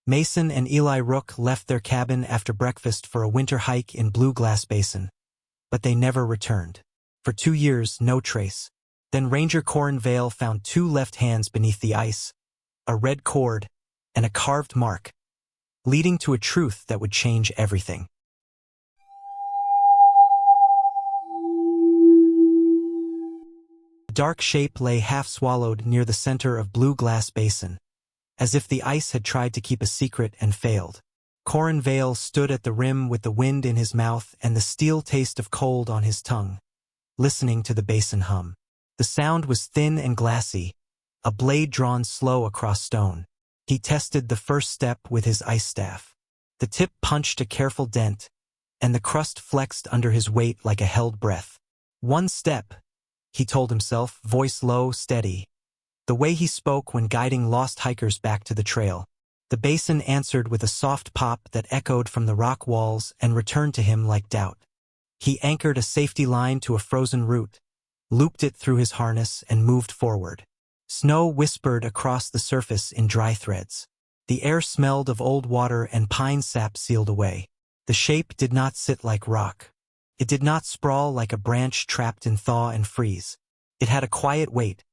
Mason and Eli Rook left their cabin after breakfast for a winter hike in Blue Glass Basin, but they never returned. For 2 years, no trace. Then Ranger Corin Vale found 2 left hands beneath the ice, a red cord, and a carved mark, leading to a truth that would change everything. A dark shape lay half-swallowed near the center of Blue Glass Basin, as if the ice had tried to keep a secret and failed. Corin Vale stood at the rim with the wind in his mouth and the steel taste of cold on his tongue, listening to the basin hum. The sound was thin and glassy, a blade drawn slow across stone. He tested the first step with his ice staff. The tip punched a careful dent, and the crust flexed under his weight like a held breath. 1 step, he told himself, voice low, steady. The way he spoke when guiding lost hikers back to the trail. The basin answered with a soft pop that echoed from the rock walls and returned to him like doubt. He anchored a safety line to a frozen root, looped it through his harness, and moved forward. Snow whispered across the surface in dry threads. The air smelled of old water and pine sap sealed away. The shape did not sit like rock. It did not sprawl like a branch trapped in thaw and freeze. It had a quiet weight,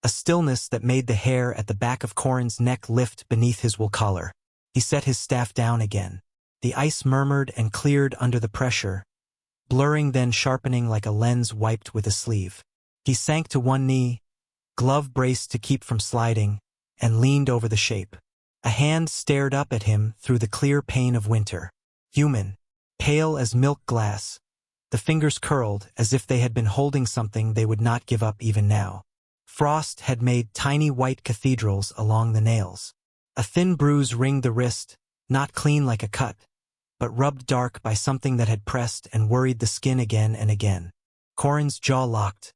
a stillness that made the hair at the back of Corin's neck lift beneath his wool collar. He set his staff down again. The ice murmured and cleared under the pressure, blurring then sharpening like a lens wiped with a sleeve. He sank to one knee, glove braced to keep from sliding, and leaned over the shape. A hand stared up at him through the clear pane of winter. Human, pale as milk glass. The fingers curled as if they had been holding something they would not give up even now. Frost had made tiny white cathedrals along the nails. A thin bruise ringed the wrist, not clean like a cut, but rubbed dark by something that had pressed and worried the skin again and again. Corin's jaw locked.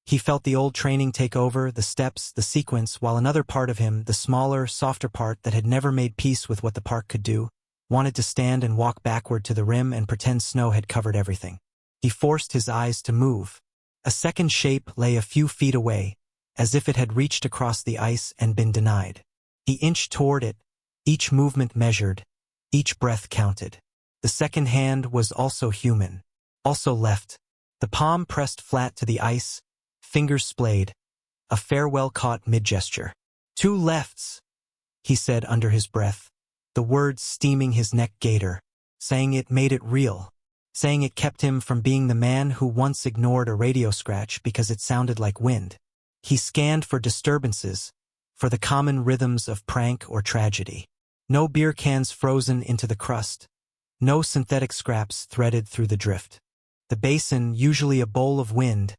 He felt the old training take over, the steps, the sequence, while another part of him, the smaller, softer part that had never made peace with what the park could do, wanted to stand and walk backward to the rim and pretend snow had covered everything. He forced his eyes to move. A second shape lay a few feet away, as if it had reached across the ice and been denied. He inched toward it, each movement measured, each breath counted. The second hand was also human, also left. The palm pressed flat to the ice, fingers splayed, a farewell caught mid-gesture. 2 lefts, he said under his breath, the words steaming his neck gaiter. Saying it made it real. Saying it kept him from being the man who once ignored a radio scratch because it sounded like wind. He scanned for disturbances, for the common rhythms of prank or tragedy. No beer cans frozen into the crust. No synthetic scraps threaded through the drift. The basin, usually a bowl of wind,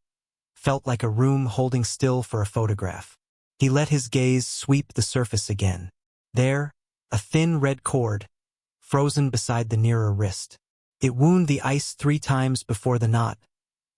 felt like a room holding still for a photograph. He let his gaze sweep the surface again. There, a thin red cord, frozen beside the nearer wrist. It wound the ice 3 times before the knot,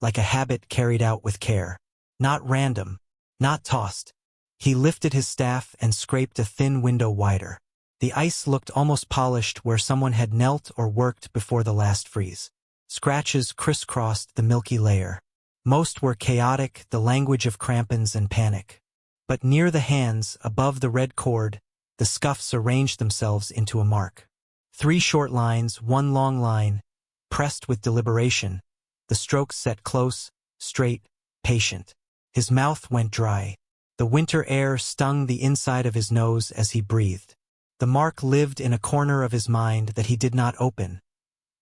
like a habit carried out with care. Not random, not tossed. He lifted his staff and scraped a thin window wider. The ice looked almost polished where someone had knelt or worked before the last freeze. Scratches crisscrossed the milky layer. Most were chaotic, the language of crampons and panic. But near the hands, above the red cord, the scuffs arranged themselves into a mark. 3 short lines, 1 long line, pressed with deliberation, the strokes set close, straight, patient. His mouth went dry. The winter air stung the inside of his nose as he breathed. The mark lived in a corner of his mind that he did not open,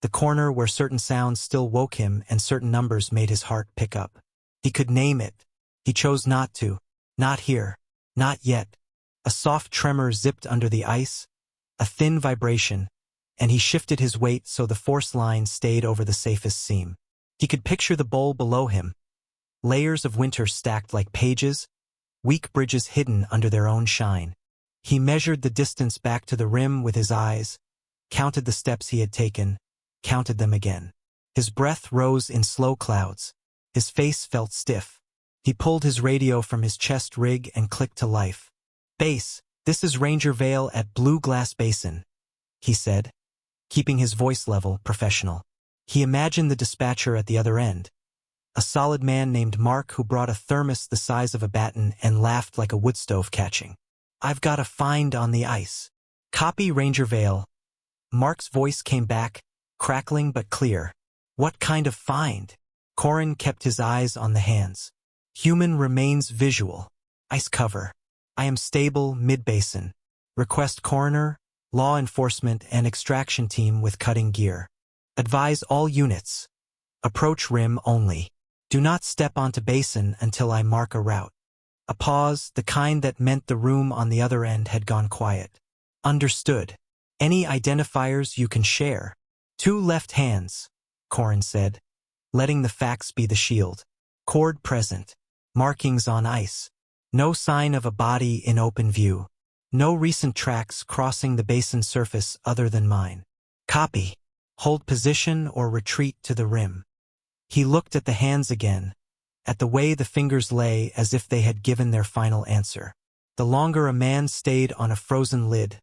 the corner where certain sounds still woke him and certain numbers made his heart pick up. He could name it. He chose not to. Not here. Not yet. A soft tremor zipped under the ice, a thin vibration, and he shifted his weight so the force line stayed over the safest seam. He could picture the bowl below him, layers of winter stacked like pages, weak bridges hidden under their own shine. He measured the distance back to the rim with his eyes, counted the steps he had taken, counted them again. His breath rose in slow clouds. His face felt stiff. He pulled his radio from his chest rig and clicked to life. "Base, this is Ranger Vale at Blue Glass Basin," he said, keeping his voice level, professional. He imagined the dispatcher at the other end, a solid man named Mark who brought a thermos the size of a baton and laughed like a wood stove catching. "I've got a find on the ice." Copy, Ranger Vale. Mark's voice came back, crackling but clear. What kind of find? Corin kept his eyes on the hands. Human remains visual. Ice cover. I am stable, mid-basin. Request coroner, law enforcement and extraction team with cutting gear. Advise all units. Approach rim only. Do not step onto basin until I mark a route. A pause, the kind that meant the room on the other end had gone quiet. Understood. Any identifiers you can share? 2 left hands, Corin said, letting the facts be the shield. Cord present. Markings on ice. No sign of a body in open view. No recent tracks crossing the basin surface other than mine. Copy. Hold position or retreat to the rim. He looked at the hands again, at the way the fingers lay as if they had given their final answer. The longer a man stayed on a frozen lid,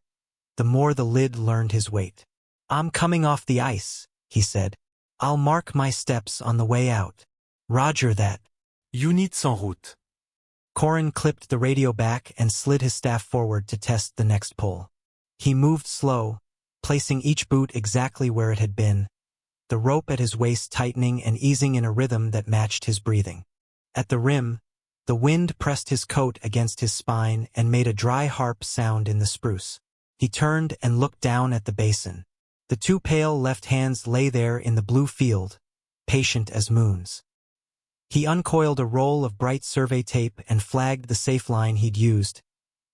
the more the lid learned his weight. I'm coming off the ice, he said. I'll mark my steps on the way out. Roger that. Units en route. Corin clipped the radio back and slid his staff forward to test the next pull. He moved slow, placing each boot exactly where it had been, the rope at his waist tightening and easing in a rhythm that matched his breathing. At the rim, the wind pressed his coat against his spine and made a dry harp sound in the spruce. He turned and looked down at the basin. The 2 pale left hands lay there in the blue field, patient as moons. He uncoiled a roll of bright survey tape and flagged the safe line he'd used,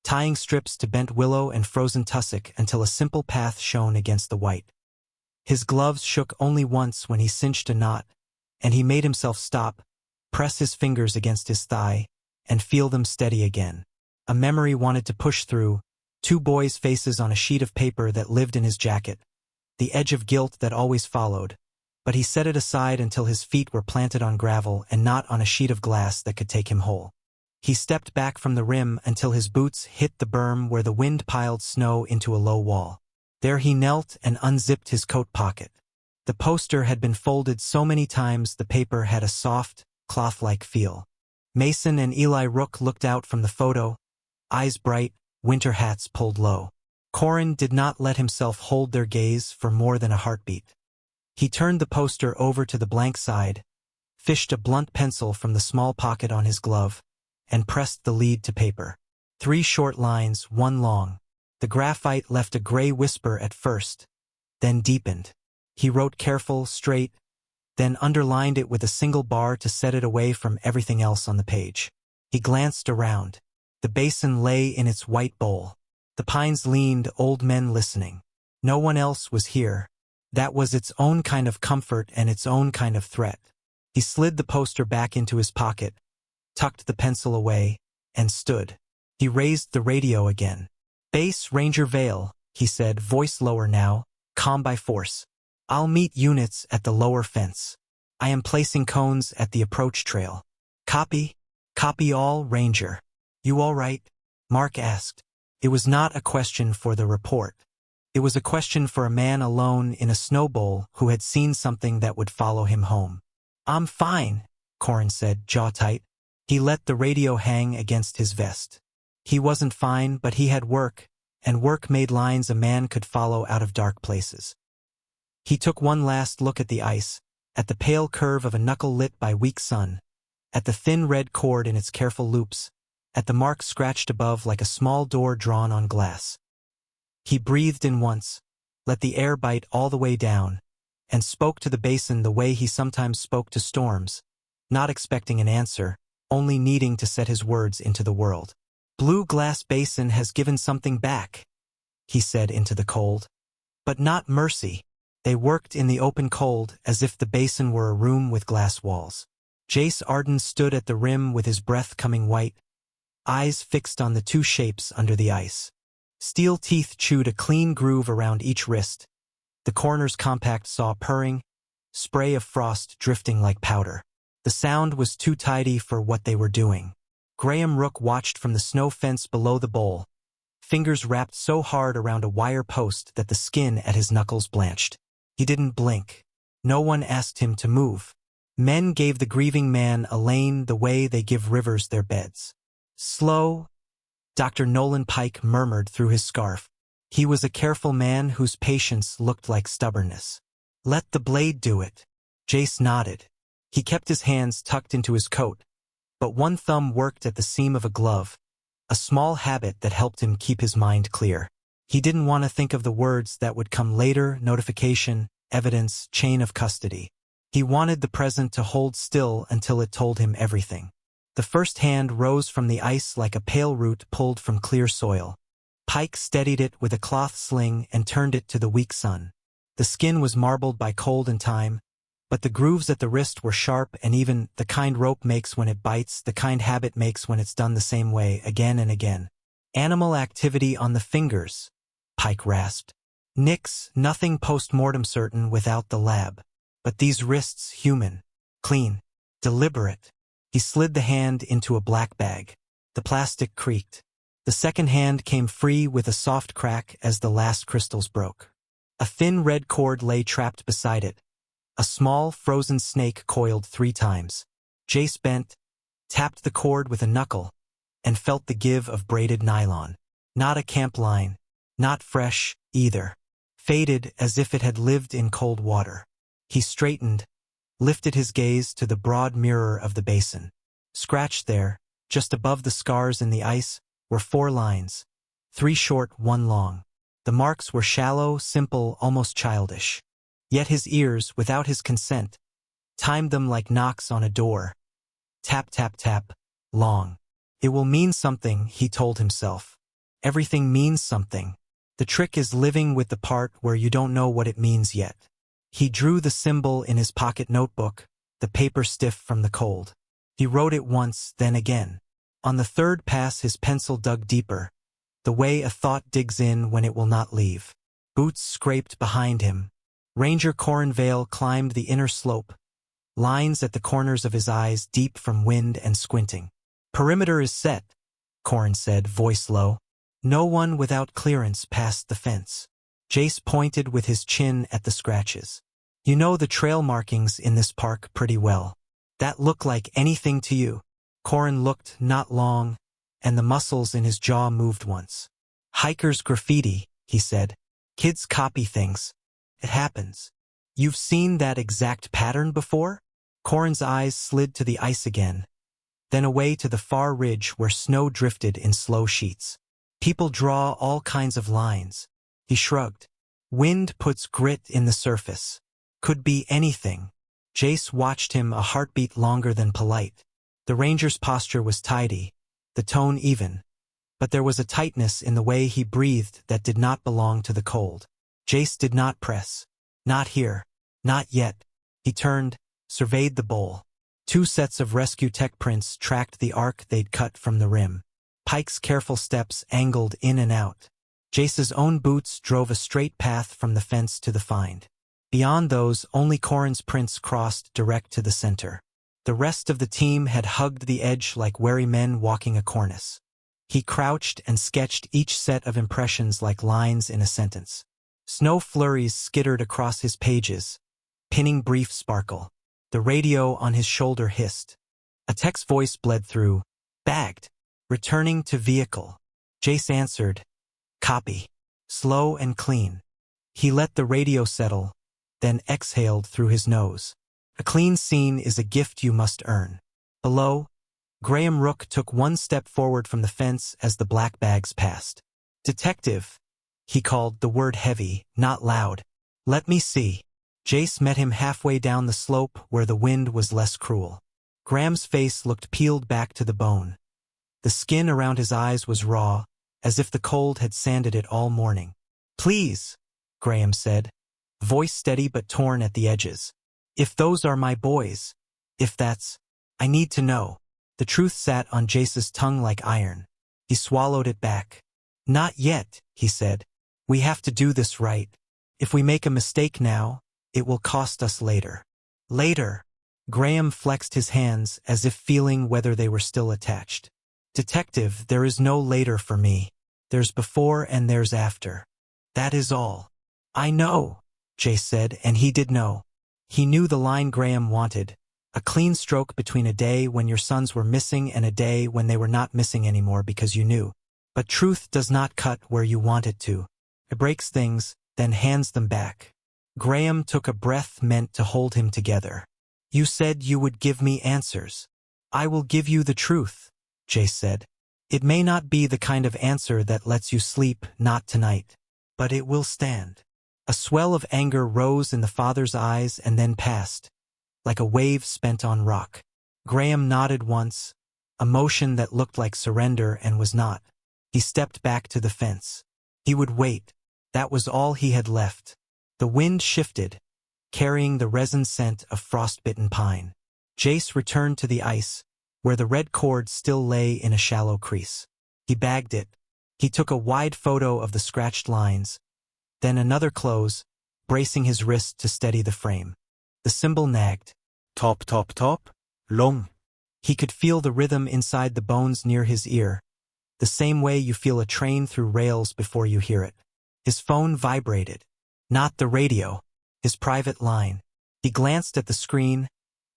tying strips to bent willow and frozen tussock until a simple path shone against the white. His gloves shook only once when he cinched a knot, and he made himself stop, press his fingers against his thigh, and feel them steady again. A memory wanted to push through, 2 boys' faces on a sheet of paper that lived in his jacket, the edge of guilt that always followed, but he set it aside until his feet were planted on gravel and not on a sheet of glass that could take him whole. He stepped back from the rim until his boots hit the berm where the wind piled snow into a low wall. There he knelt and unzipped his coat pocket. The poster had been folded so many times the paper had a soft, cloth-like feel. Mason and Eli Rook looked out from the photo, eyes bright, winter hats pulled low. Corin did not let himself hold their gaze for more than a heartbeat. He turned the poster over to the blank side, fished a blunt pencil from the small pocket on his glove, and pressed the lead to paper. 3 short lines, 1 long. The graphite left a gray whisper at first, then deepened. He wrote careful, straight, then underlined it with a single bar to set it away from everything else on the page. He glanced around. The basin lay in its white bowl. The pines leaned, old men listening. No one else was here. That was its own kind of comfort and its own kind of threat. He slid the poster back into his pocket, tucked the pencil away, and stood. He raised the radio again. Base Ranger Vale, he said, voice lower now, calm by force. I'll meet units at the lower fence. I am placing cones at the approach trail. Copy? Copy all, Ranger. You all right? Mark asked. It was not a question for the report. It was a question for a man alone in a snow bowl who had seen something that would follow him home. I'm fine, Corin said, jaw tight. He let the radio hang against his vest. He wasn't fine, but he had work, and work made lines a man could follow out of dark places. He took one last look at the ice, at the pale curve of a knuckle lit by weak sun, at the thin red cord in its careful loops, at the mark scratched above like a small door drawn on glass. He breathed in once, let the air bite all the way down, and spoke to the basin the way he sometimes spoke to storms, not expecting an answer, only needing to set his words into the world. Blue Glass Basin has given something back, he said into the cold. But not mercy. They worked in the open cold as if the basin were a room with glass walls. Jace Arden stood at the rim with his breath coming white, eyes fixed on the 2 shapes under the ice. Steel teeth chewed a clean groove around each wrist, the coroner's compact saw purring, spray of frost drifting like powder. The sound was too tidy for what they were doing. Graham Rook watched from the snow fence below the bowl, fingers wrapped so hard around a wire post that the skin at his knuckles blanched. He didn't blink. No one asked him to move. Men gave the grieving man a lane the way they give rivers their beds. Slow, Dr. Nolan Pike murmured through his scarf. He was a careful man whose patience looked like stubbornness. Let the blade do it. Jace nodded. He kept his hands tucked into his coat, but one thumb worked at the seam of a glove, a small habit that helped him keep his mind clear. He didn't want to think of the words that would come later: notification, evidence, chain of custody. He wanted the present to hold still until it told him everything. The first hand rose from the ice like a pale root pulled from clear soil. Pike steadied it with a cloth sling and turned it to the weak sun. The skin was marbled by cold and time, but the grooves at the wrist were sharp and even, the kind rope makes when it bites, the kind habit makes when it's done the same way, again and again. Animal activity on the fingers, Pike rasped. Nix, nothing post-mortem certain without the lab. But these wrists, human, clean, deliberate. He slid the hand into a black bag. The plastic creaked. The second hand came free with a soft crack as the last crystals broke. A thin red cord lay trapped beside it. A small, frozen snake coiled 3 times. Jace bent, tapped the cord with a knuckle, and felt the give of braided nylon. Not a camp line. Not fresh, either. Faded as if it had lived in cold water. He straightened, lifted his gaze to the broad mirror of the basin. Scratched there, just above the scars in the ice, were 4 lines. 3 short, 1 long. The marks were shallow, simple, almost childish. Yet his ears, without his consent, timed them like knocks on a door. Tap, tap, tap, long. It will mean something, he told himself. Everything means something. The trick is living with the part where you don't know what it means yet. He drew the symbol in his pocket notebook, the paper stiff from the cold. He wrote it once, then again. On the 3rd pass his pencil dug deeper, the way a thought digs in when it will not leave. Boots scraped behind him. Ranger Corin Vale climbed the inner slope, lines at the corners of his eyes deep from wind and squinting. Perimeter is set, Corin said, voice low. No one without clearance past the fence. Jace pointed with his chin at the scratches. You know the trail markings in this park pretty well. That look like anything to you? Corin looked, not long, and the muscles in his jaw moved once. Hiker's graffiti, he said. Kids copy things. It happens. You've seen that exact pattern before? Corin's eyes slid to the ice again, then away to the far ridge where snow drifted in slow sheets. People draw all kinds of lines. He shrugged. Wind puts grit in the surface. Could be anything. Jace watched him, a heartbeat longer than polite. The ranger's posture was tidy, the tone even, but there was a tightness in the way he breathed that did not belong to the cold. Jace did not press. Not here. Not yet. He turned, surveyed the bowl. 2 sets of rescue tech prints tracked the arc they'd cut from the rim. Pike's careful steps angled in and out. Jace's own boots drove a straight path from the fence to the find. Beyond those, only Corin's prints crossed direct to the center. The rest of the team had hugged the edge like wary men walking a cornice. He crouched and sketched each set of impressions like lines in a sentence. Snow flurries skittered across his pages, pinning brief sparkle. The radio on his shoulder hissed. A text voice bled through. Bagged. Returning to vehicle. Jace answered. Copy. Slow and clean. He let the radio settle, then exhaled through his nose. A clean scene is a gift you must earn. Below, Graham Rook took 1 step forward from the fence as the black bags passed. Detective, he called, the word heavy, not loud. Let me see. Jace met him halfway down the slope where the wind was less cruel. Graham's face looked peeled back to the bone. The skin around his eyes was raw, as if the cold had sanded it all morning. Please, Graham said, voice steady but torn at the edges. If those are my boys, if that's, I need to know. The truth sat on Jace's tongue like iron. He swallowed it back. Not yet, he said. We have to do this right. If we make a mistake now, it will cost us later. Later. Graham flexed his hands as if feeling whether they were still attached. Detective, there is no later for me. There's before and there's after. That is all. I know, Jace said, and he did know. He knew the line Graham wanted, a clean stroke between a day when your sons were missing and a day when they were not missing anymore because you knew. But truth does not cut where you want it to. It breaks things, then hands them back. Graham took a breath meant to hold him together. You said you would give me answers. I will give you the truth, Jace said. It may not be the kind of answer that lets you sleep, not tonight. But it will stand. A swell of anger rose in the father's eyes and then passed, like a wave spent on rock. Graham nodded once, a motion that looked like surrender and was not. He stepped back to the fence. He would wait. That was all he had left. The wind shifted, carrying the resin scent of frostbitten pine. Jace returned to the ice, where the red cord still lay in a shallow crease. He bagged it. He took a wide photo of the scratched lines, then another close, bracing his wrist to steady the frame. The cymbal nagged. Top, top, top. Long. He could feel the rhythm inside the bones near his ear, the same way you feel a train through rails before you hear it. His phone vibrated. Not the radio, his private line. He glanced at the screen,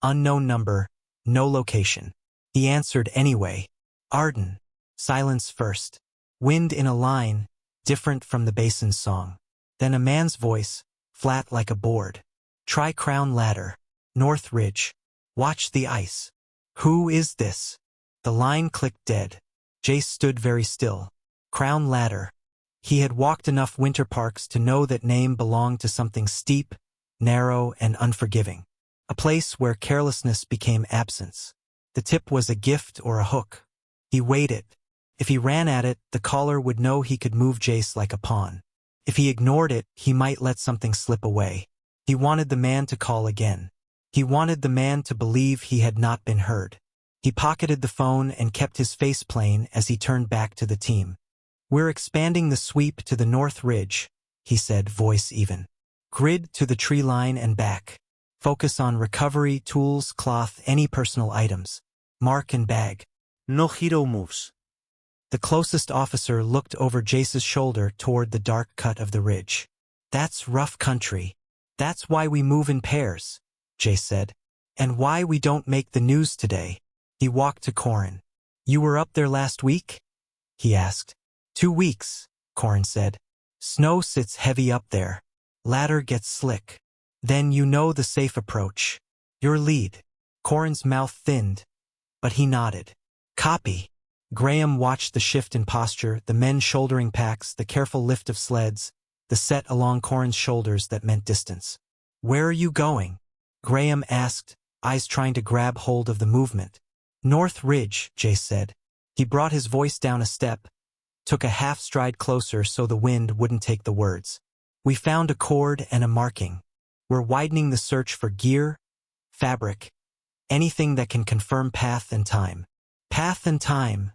unknown number, no location. He answered anyway. Arden. Silence first. Wind in a line, different from the basin's song. Then a man's voice, flat like a board. Try Crown Ladder. North Ridge. Watch the ice. Who is this? The line clicked dead. Jace stood very still. Crown Ladder. He had walked enough winter parks to know that name belonged to something steep, narrow, and unforgiving. A place where carelessness became absence. The tip was a gift or a hook. He weighed it. If he ran at it, the caller would know he could move Jace like a pawn. If he ignored it, he might let something slip away. He wanted the man to call again. He wanted the man to believe he had not been heard. He pocketed the phone and kept his face plain as he turned back to the team. We're expanding the sweep to the North Ridge, he said, voice even. Grid to the tree line and back. Focus on recovery, tools, cloth, any personal items. Mark and bag. No hero moves. The closest officer looked over Jace's shoulder toward the dark cut of the ridge. That's rough country. That's why we move in pairs, Jace said. And why we don't make the news today. He walked to Corin. You were up there last week? He asked. 2 weeks, Corin said. Snow sits heavy up there. Ladder gets slick. Then you know the safe approach. Your lead. Corin's mouth thinned, but he nodded. Copy. Graham watched the shift in posture, the men shouldering packs, the careful lift of sleds, the set along Corin's shoulders that meant distance. Where are you going? Graham asked, eyes trying to grab hold of the movement. North Ridge, Jace said. He brought his voice down a step, took a half stride closer so the wind wouldn't take the words. We found a cord and a marking. We're widening the search for gear, fabric, anything that can confirm path and time. Path and time,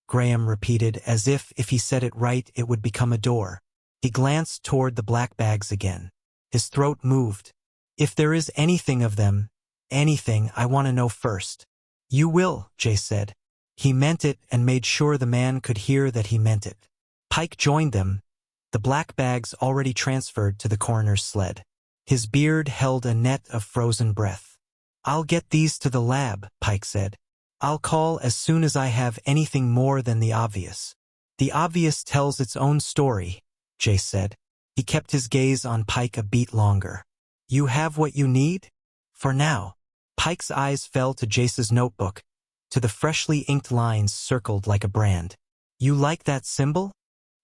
Graham repeated as if he said it right it would become a door. He glanced toward the black bags again. His throat moved. If there is anything of them, anything, I want to know first. You will, Jace said. He meant it and made sure the man could hear that he meant it. Pike joined them, the black bags already transferred to the coroner's sled. His beard held a net of frozen breath. I'll get these to the lab, Pike said. I'll call as soon as I have anything more than the obvious. The obvious tells its own story, Jace said. He kept his gaze on Pike a beat longer. You have what you need? For now. Pike's eyes fell to Jace's notebook, to the freshly inked lines circled like a brand. You like that symbol?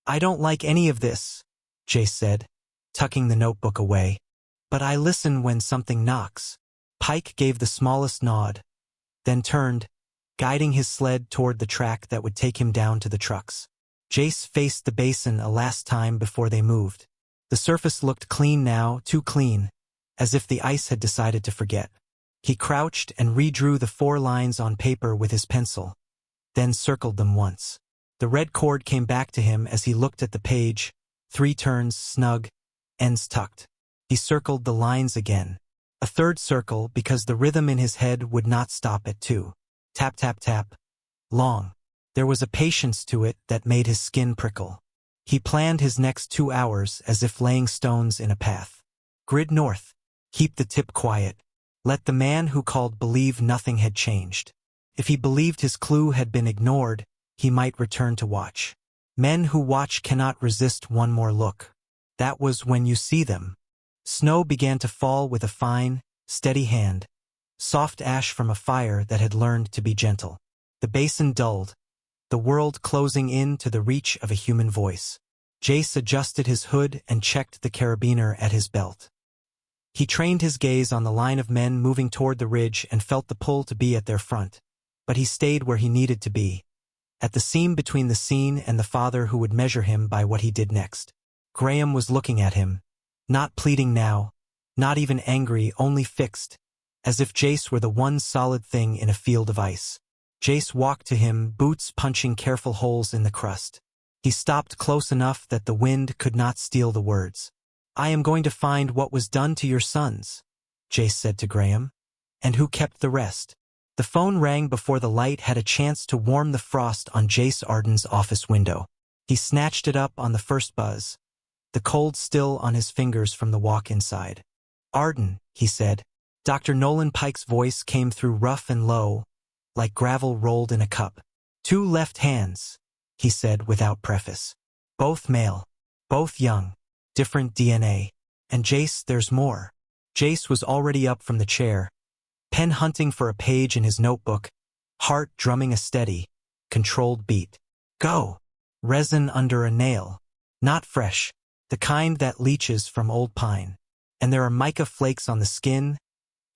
I don't like any of this, Jace said, tucking the notebook away. But I listen when something knocks. Pike gave the smallest nod, then turned, guiding his sled toward the track that would take him down to the trucks. Jace faced the basin a last time before they moved. The surface looked clean now, too clean, as if the ice had decided to forget. He crouched and redrew the 4 lines on paper with his pencil, then circled them once. The red cord came back to him as he looked at the page, 3 turns, snug, ends tucked. He circled the lines again. A 3rd circle because the rhythm in his head would not stop at 2. Tap, tap, tap. Long. There was a patience to it that made his skin prickle. He planned his next 2 hours as if laying stones in a path. Grid north. Keep the tip quiet. Let the man who called believe nothing had changed. If he believed his clue had been ignored, he might return to watch. Men who watch cannot resist one more look. That was when you see them. Snow began to fall with a fine, steady hand, soft ash from a fire that had learned to be gentle. The basin dulled, the world closing in to the reach of a human voice. Jace adjusted his hood and checked the carabiner at his belt. He trained his gaze on the line of men moving toward the ridge and felt the pull to be at their front. But he stayed where he needed to be, at the seam between the scene and the father who would measure him by what he did next. Graham was looking at him, not pleading now, not even angry, only fixed, as if Jace were the one solid thing in a field of ice. Jace walked to him, boots punching careful holes in the crust. He stopped close enough that the wind could not steal the words. "I am going to find what was done to your sons," Jace said to Graham. "And who kept the rest?" The phone rang before the light had a chance to warm the frost on Jace Arden's office window. He snatched it up on the first buzz, the cold still on his fingers from the walk inside. "Arden," he said. Dr. Nolan Pike's voice came through rough and low, like gravel rolled in a cup. "Two left hands," he said without preface. "Both male, both young, different DNA. And Jace, there's more." Jace was already up from the chair, pen hunting for a page in his notebook, heart drumming a steady, controlled beat. "Go!" Resin under a nail. Not fresh, the kind that leaches from old pine. And there are mica flakes on the skin,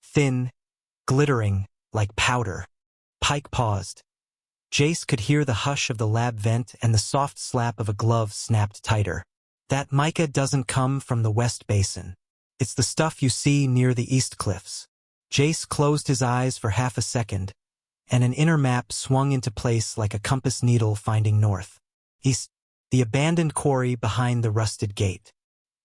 thin, glittering, like powder. Pike paused. Jace could hear the hush of the lab vent and the soft slap of a glove snapped tighter. "That mica doesn't come from the West Basin. It's the stuff you see near the East Cliffs." Jace closed his eyes for half a second, and an inner map swung into place like a compass needle finding north. East, the abandoned quarry behind the rusted gate.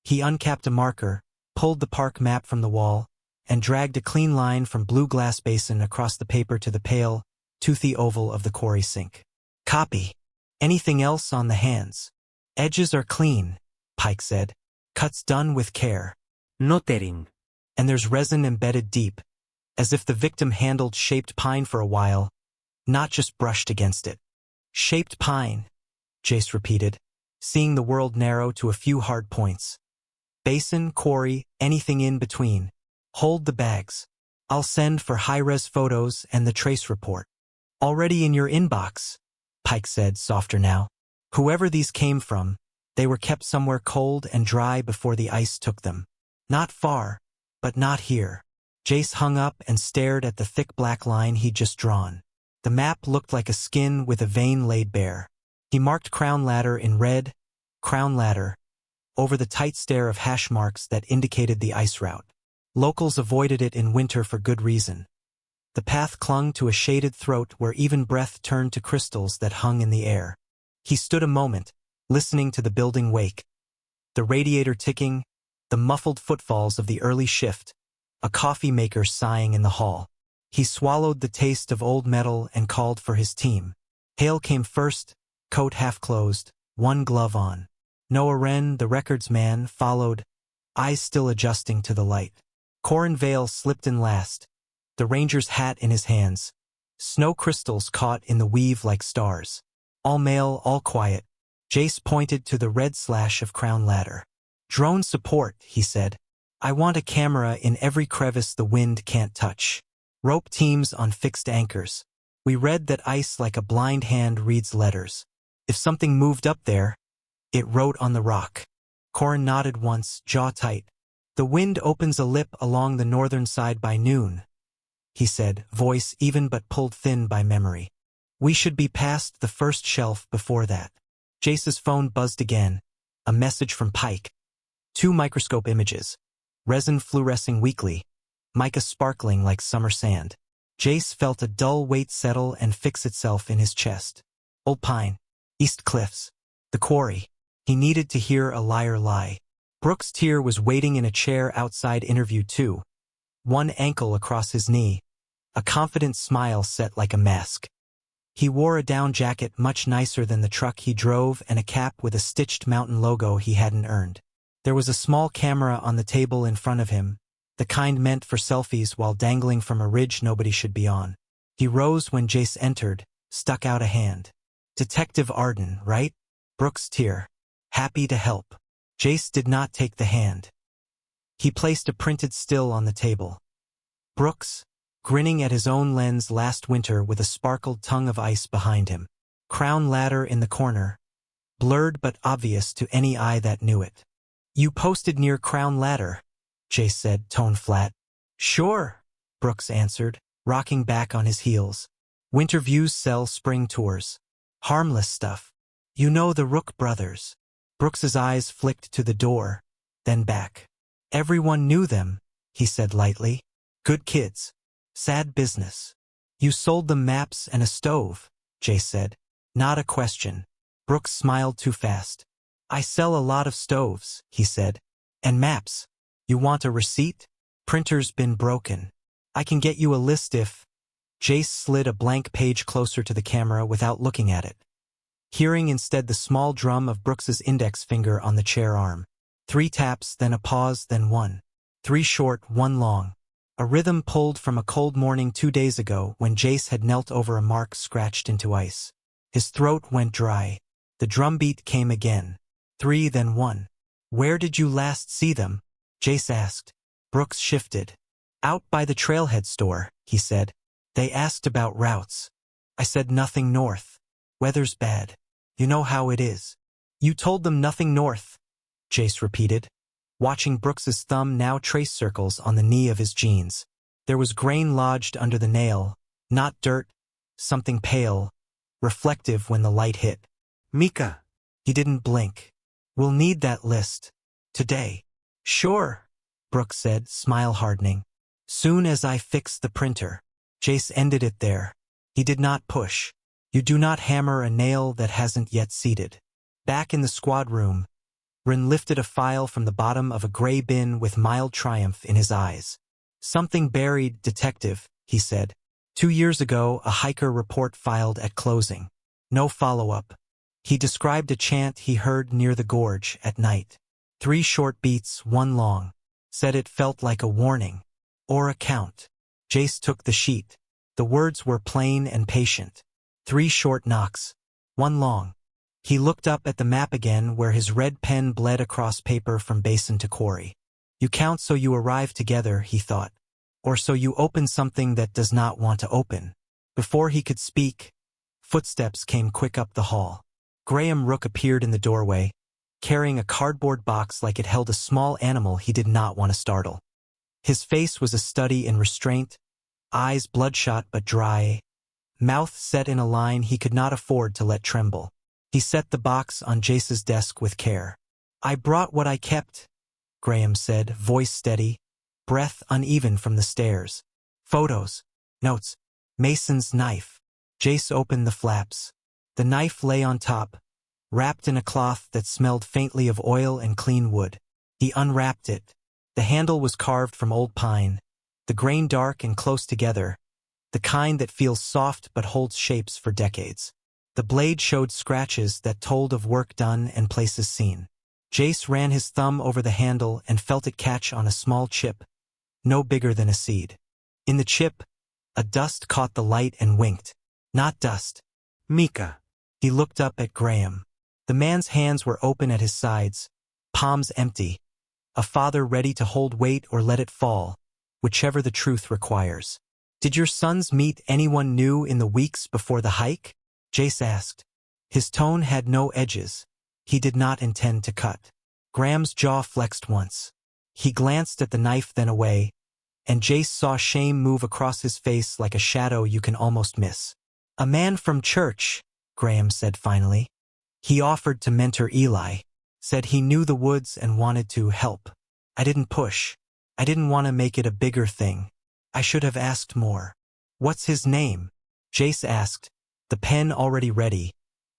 He uncapped a marker, pulled the park map from the wall, and dragged a clean line from Blue Glass Basin across the paper to the pale, toothy oval of the quarry sink. "Copy. Anything else on the hands?" "Edges are clean," Pike said. "Cuts done with care." Notering. "And there's resin embedded deep, as if the victim handled shaped pine for a while, not just brushed against it." "Shaped pine," Jace repeated, seeing the world narrow to a few hard points. "Basin, quarry, anything in between. Hold the bags. I'll send for high-res photos and the trace report." "Already in your inbox," Pike said, softer now. "Whoever these came from, they were kept somewhere cold and dry before the ice took them. Not far, but not here." Jace hung up and stared at the thick black line he'd just drawn. The map looked like a skin with a vein laid bare. He marked Crown Ladder in red, Crown Ladder, over the tight stare of hash marks that indicated the ice route. Locals avoided it in winter for good reason. The path clung to a shaded throat where even breath turned to crystals that hung in the air. He stood a moment, listening to the building wake. The radiator ticking, the muffled footfalls of the early shift, a coffee maker sighing in the hall. He swallowed the taste of old metal and called for his team. Hale came first, coat half closed, one glove on. Noah Wren, the records man, followed, eyes still adjusting to the light. Corin Vale slipped in last, the ranger's hat in his hands, snow crystals caught in the weave like stars. All male, all quiet. Jace pointed to the red slash of Crown Ladder. "Drone support," he said. "I want a camera in every crevice the wind can't touch. Rope teams on fixed anchors. We read that ice like a blind hand reads letters. If something moved up there, it wrote on the rock." Corin nodded once, jaw tight. "The wind opens a lip along the northern side by noon," he said, voice even but pulled thin by memory. "We should be past the first shelf before that." Jace's phone buzzed again, a message from Pike. 2 microscope images. Resin fluorescing weakly, mica sparkling like summer sand. Jace felt a dull weight settle and fix itself in his chest. Old Pine, East Cliffs, the quarry. He needed to hear a liar lie. Brooks Tier was waiting in a chair outside interview 2, one ankle across his knee, a confident smile set like a mask. He wore a down jacket much nicer than the truck he drove and a cap with a stitched mountain logo he hadn't earned. There was a small camera on the table in front of him, the kind meant for selfies while dangling from a ridge nobody should be on. He rose when Jace entered, stuck out a hand. "Detective Arden, right? Brooks Tier. Happy to help." Jace did not take the hand. He placed a printed still on the table. Brooks, grinning at his own lens last winter with a sparkled tongue of ice behind him. Crown ladder in the corner, blurred but obvious to any eye that knew it. You posted near Crown Ladder, Jace said, tone flat. Sure, Brooks answered, rocking back on his heels. Winter Views sell spring tours. Harmless stuff. You know the Rook brothers. Brooks's eyes flicked to the door, then back. Everyone knew them, he said lightly. Good kids. Sad business. You sold them maps and a stove, Jace said. Not a question. Brooks smiled too fast. I sell a lot of stoves, he said. And maps. You want a receipt? Printer's been broken. I can get you a list if... Jace slid a blank page closer to the camera without looking at it, hearing instead the small drum of Brooks's index finger on the chair arm. 3 taps, then a pause, then 1. 3 short, 1 long. A rhythm pulled from a cold morning 2 days ago when Jace had knelt over a mark scratched into ice. His throat went dry. The drumbeat came again. 3, then 1. Where did you last see them? Jace asked. Brooks shifted. Out by the Trailhead store, he said. They asked about routes. I said nothing north. Weather's bad. You know how it is. You told them nothing north, Jace repeated, watching Brooks's thumb now trace circles on the knee of his jeans. There was grain lodged under the nail, not dirt, something pale, reflective when the light hit. Mika. He didn't blink. We'll need that list. Today. Sure, Brooks said, smile hardening. Soon as I fix the printer. Jace ended it there. He did not push. You do not hammer a nail that hasn't yet seated. Back in the squad room, Rin lifted a file from the bottom of a gray bin with mild triumph in his eyes. Something buried, detective, he said. 2 years ago, a hiker report filed at closing. No follow-up. He described a chant he heard near the gorge at night. 3 short beats, 1 long. Said it felt like a warning. Or a count. Jace took the sheet. The words were plain and patient. 3 short knocks. 1 long. He looked up at the map again where his red pen bled across paper from basin to quarry. You count so you arrive together, he thought. Or so you open something that does not want to open. Before he could speak, footsteps came quick up the hall. Graham Rook appeared in the doorway, carrying a cardboard box like it held a small animal he did not want to startle. His face was a study in restraint, eyes bloodshot but dry, mouth set in a line he could not afford to let tremble. He set the box on Jace's desk with care. I brought what I kept, Graham said, voice steady, breath uneven from the stairs. Photos, notes, Mason's knife. Jace opened the flaps. The knife lay on top, wrapped in a cloth that smelled faintly of oil and clean wood. He unwrapped it. The handle was carved from old pine, the grain dark and close together, the kind that feels soft but holds shapes for decades. The blade showed scratches that told of work done and places seen. Jace ran his thumb over the handle and felt it catch on a small chip, no bigger than a seed. In the chip, a dust caught the light and winked. Not dust. Mika. He looked up at Graham. The man's hands were open at his sides, palms empty. A father ready to hold weight or let it fall, whichever the truth requires. Did your sons meet anyone new in the weeks before the hike? Jace asked. His tone had no edges. He did not intend to cut. Graham's jaw flexed once. He glanced at the knife then away, and Jace saw shame move across his face like a shadow you can almost miss. A man from church, Graham said finally. He offered to mentor Eli. Said he knew the woods and wanted to help. I didn't push. I didn't want to make it a bigger thing. I should have asked more. What's his name? Jace asked, the pen already ready,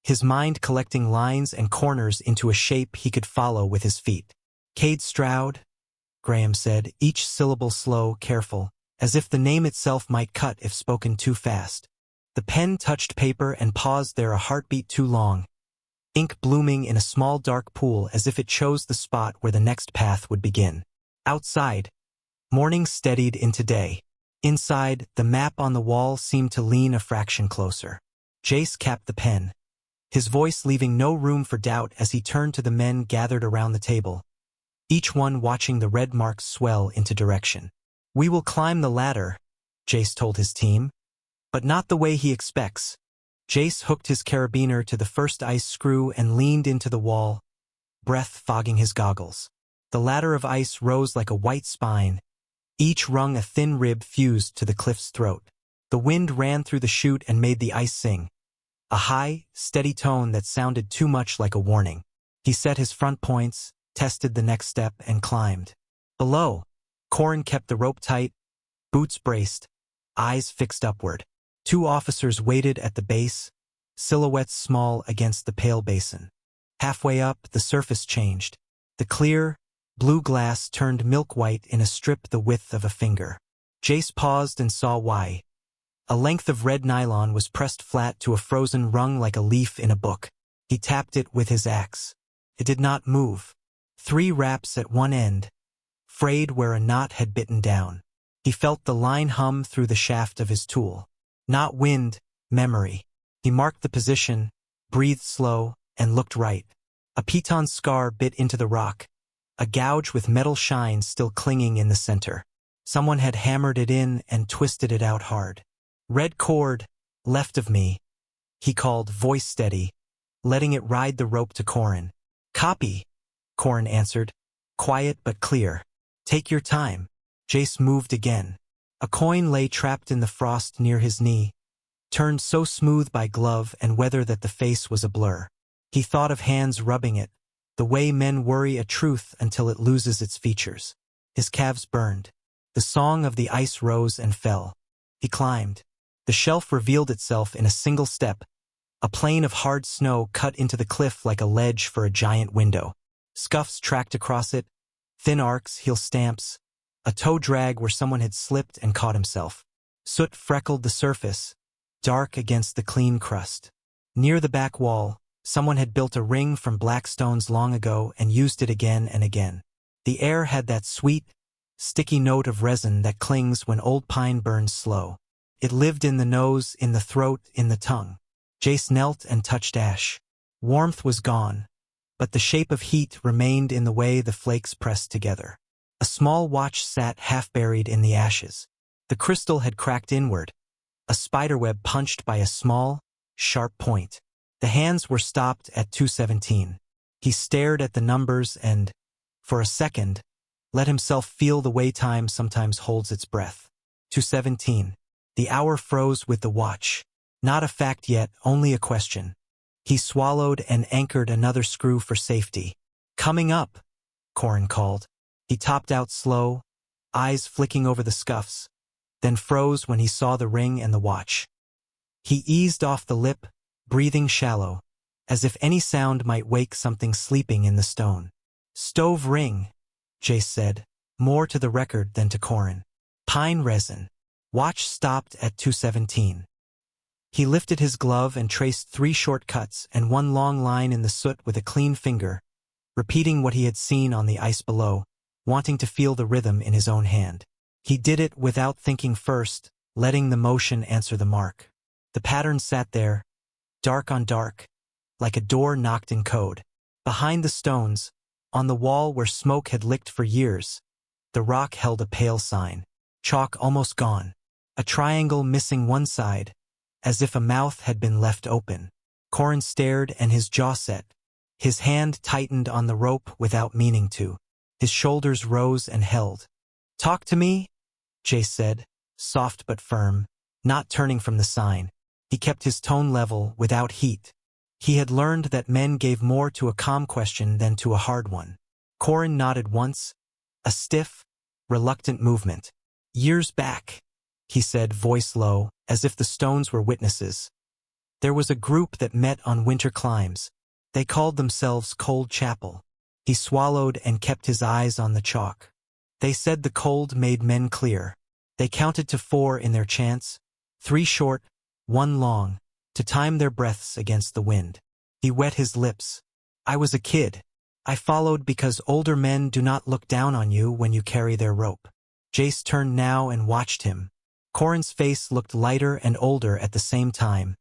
his mind collecting lines and corners into a shape he could follow with his feet. Cade Stroud, Graham said, each syllable slow, careful, as if the name itself might cut if spoken too fast. The pen touched paper and paused there a heartbeat too long. Ink blooming in a small dark pool as if it chose the spot where the next path would begin. Outside, morning steadied into day. Inside, the map on the wall seemed to lean a fraction closer. Jace capped the pen. his voice leaving no room for doubt as he turned to the men gathered around the table, each one watching the red marks swell into direction. "We will climb the ladder," Jace told his team, "but not the way he expects." Jace hooked his carabiner to the first ice screw and leaned into the wall, breath fogging his goggles. The ladder of ice rose like a white spine, each rung a thin rib fused to the cliff's throat. The wind ran through the chute and made the ice sing, a high, steady tone that sounded too much like a warning. He set his front points, tested the next step, and climbed. Below, Corin kept the rope tight, boots braced, eyes fixed upward. 2 officers waited at the base, silhouettes small against the pale basin. Halfway up, the surface changed. The clear, blue glass turned milk-white in a strip the width of a finger. Jace paused and saw why. A length of red nylon was pressed flat to a frozen rung like a leaf in a book. He tapped it with his axe. It did not move. 3 raps at one end, frayed where a knot had bitten down. He felt the line hum through the shaft of his tool. Not wind, memory. He marked the position, breathed slow, and looked right. A piton scar bit into the rock, a gouge with metal shine still clinging in the center. Someone had hammered it in and twisted it out hard. "Red cord, left of me," he called, voice steady, letting it ride the rope to Corin. "Copy," Corin answered, quiet but clear. "Take your time." Jace moved again. A coin lay trapped in the frost near his knee, turned so smooth by glove and weather that the face was a blur. He thought of hands rubbing it, the way men worry a truth until it loses its features. His calves burned. The song of the ice rose and fell. He climbed. The shelf revealed itself in a single step, a plane of hard snow cut into the cliff like a ledge for a giant window. Scuffs tracked across it, thin arcs, heel stamps, a toe drag where someone had slipped and caught himself. Soot freckled the surface, dark against the clean crust. Near the back wall, someone had built a ring from black stones long ago and used it again and again. The air had that sweet, sticky note of resin that clings when old pine burns slow. It lived in the nose, in the throat, in the tongue. Jace knelt and touched ash. Warmth was gone, but the shape of heat remained in the way the flakes pressed together. A small watch sat half-buried in the ashes. The crystal had cracked inward, a spiderweb punched by a small, sharp point. The hands were stopped at 2:17. He stared at the numbers and, for a second, let himself feel the way time sometimes holds its breath. 2:17. The hour froze with the watch. Not a fact yet, only a question. He swallowed and anchored another screw for safety. "Coming up," Corin called. He topped out slow, eyes flicking over the scuffs, then froze when he saw the ring and the watch. He eased off the lip, breathing shallow, as if any sound might wake something sleeping in the stone. "Stove ring," Jace said, more to the record than to Corin. "Pine resin." Watch stopped at 2:17. He lifted his glove and traced 3 short cuts and 1 long line in the soot with a clean finger, repeating what he had seen on the ice below, wanting to feel the rhythm in his own hand. He did it without thinking first, letting the motion answer the mark. The pattern sat there, dark on dark, like a door knocked in code. Behind the stones, on the wall where smoke had licked for years, the rock held a pale sign. Chalk almost gone. A triangle missing one side, as if a mouth had been left open. Corin stared and his jaw set. His hand tightened on the rope without meaning to. His shoulders rose and held. "Talk to me," Jace said, soft but firm, not turning from the sign. He kept his tone level, without heat. He had learned that men gave more to a calm question than to a hard one. Corin nodded once, a stiff, reluctant movement. "Years back," he said, voice low, as if the stones were witnesses. "There was a group that met on winter climbs. They called themselves Cold Chapel." He swallowed and kept his eyes on the chalk. "They said the cold made men clear. They counted to 4 in their chants, 3 short, 1 long, to time their breaths against the wind." He wet his lips. "I was a kid. I followed because older men do not look down on you when you carry their rope." Jace turned now and watched him. Corin's face looked lighter and older at the same time,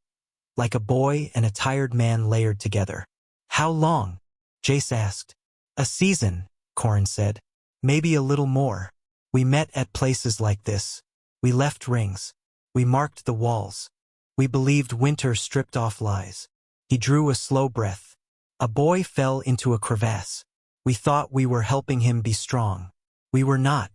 like a boy and a tired man layered together. How long? Jace asked. A season, Corin said. Maybe a little more. We met at places like this. We left rings. We marked the walls. We believed winter stripped off lies. He drew a slow breath. A boy fell into a crevasse. We thought we were helping him be strong. We were not.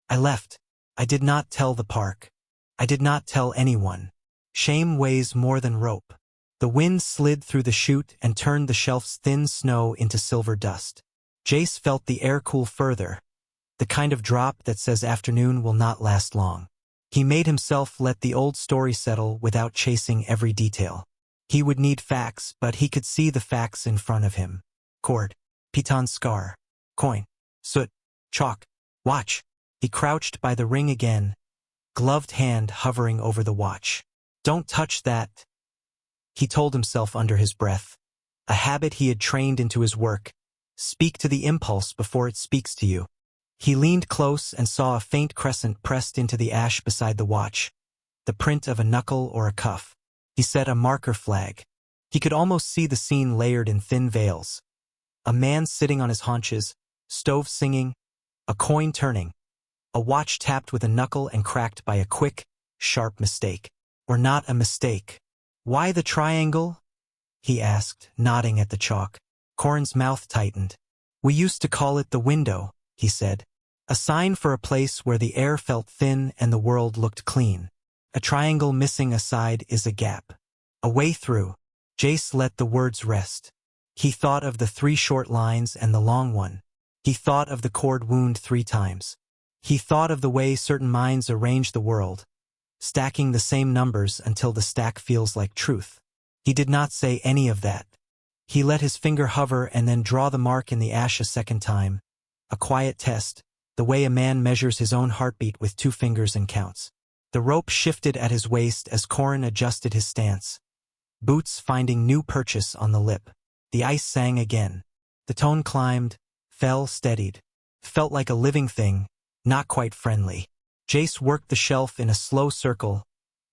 I left. I did not tell the park. I did not tell anyone. Shame weighs more than rope. The wind slid through the chute and turned the shelf's thin snow into silver dust. Jace felt the air cool further, the kind of drop that says afternoon will not last long. He made himself let the old story settle without chasing every detail. He would need facts, but he could see the facts in front of him. Cord, piton scar, coin, soot, chalk, watch. He crouched by the ring again, gloved hand hovering over the watch. Don't touch that, he told himself under his breath. A habit he had trained into his work. Speak to the impulse before it speaks to you. He leaned close and saw a faint crescent pressed into the ash beside the watch, the print of a knuckle or a cuff. He set a marker flag. He could almost see the scene layered in thin veils. A man sitting on his haunches, stove singing, a coin turning, a watch tapped with a knuckle and cracked by a quick, sharp mistake. Or not a mistake. Why the triangle? He asked, nodding at the chalk. Corin's mouth tightened. We used to call it the window, he said. A sign for a place where the air felt thin and the world looked clean. A triangle missing a side is a gap. A way through. Jace let the words rest. He thought of the 3 short lines and the long one. He thought of the cord wound 3 times. He thought of the way certain minds arrange the world, stacking the same numbers until the stack feels like truth. He did not say any of that. He let his finger hover and then draw the mark in the ash a second time. A quiet test, the way a man measures his own heartbeat with 2 fingers and counts. The rope shifted at his waist as Corin adjusted his stance. Boots finding new purchase on the lip. The ice sang again. The tone climbed, fell, steadied. Felt like a living thing, not quite friendly. Jace worked the shelf in a slow circle,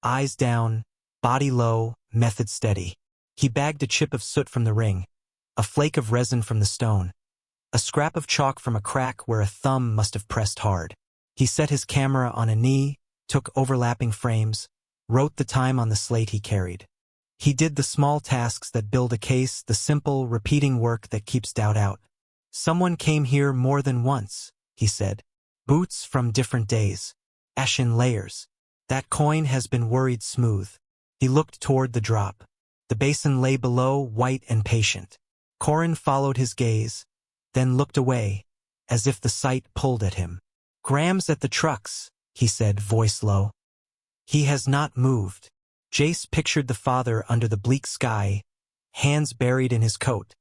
eyes down, body low, method steady. He bagged a chip of soot from the ring, a flake of resin from the stone, a scrap of chalk from a crack where a thumb must have pressed hard. He set his camera on a knee, took overlapping frames, wrote the time on the slate he carried. He did the small tasks that build a case, the simple, repeating work that keeps doubt out. Someone came here more than once, he said. Boots from different days. Ash in layers. That coin has been worried smooth. He looked toward the drop. The basin lay below, white and patient. Corin followed his gaze, then looked away, as if the sight pulled at him. Graham's at the trucks, he said, voice low. He has not moved. Jace pictured the father under the bleak sky, hands buried in his coat,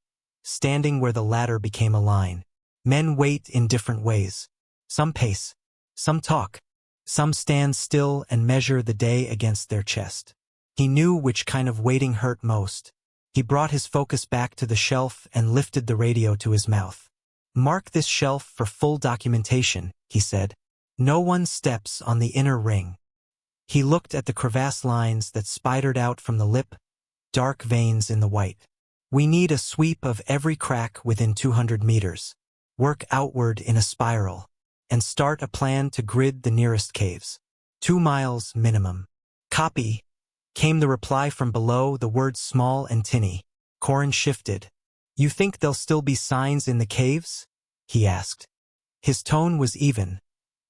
standing where the ladder became a line. Men wait in different ways. Some pace, some talk. Some stand still and measure the day against their chest. He knew which kind of waiting hurt most. He brought his focus back to the shelf and lifted the radio to his mouth. Mark this shelf for full documentation, he said. No one steps on the inner ring. He looked at the crevasse lines that spidered out from the lip, dark veins in the white. We need a sweep of every crack within 200 meters. Work outward in a spiral. And start a plan to grid the nearest caves. 2 miles minimum. Copy. Came the reply from below, the words small and tinny. Corin shifted. You think there'll still be signs in the caves? He asked. His tone was even,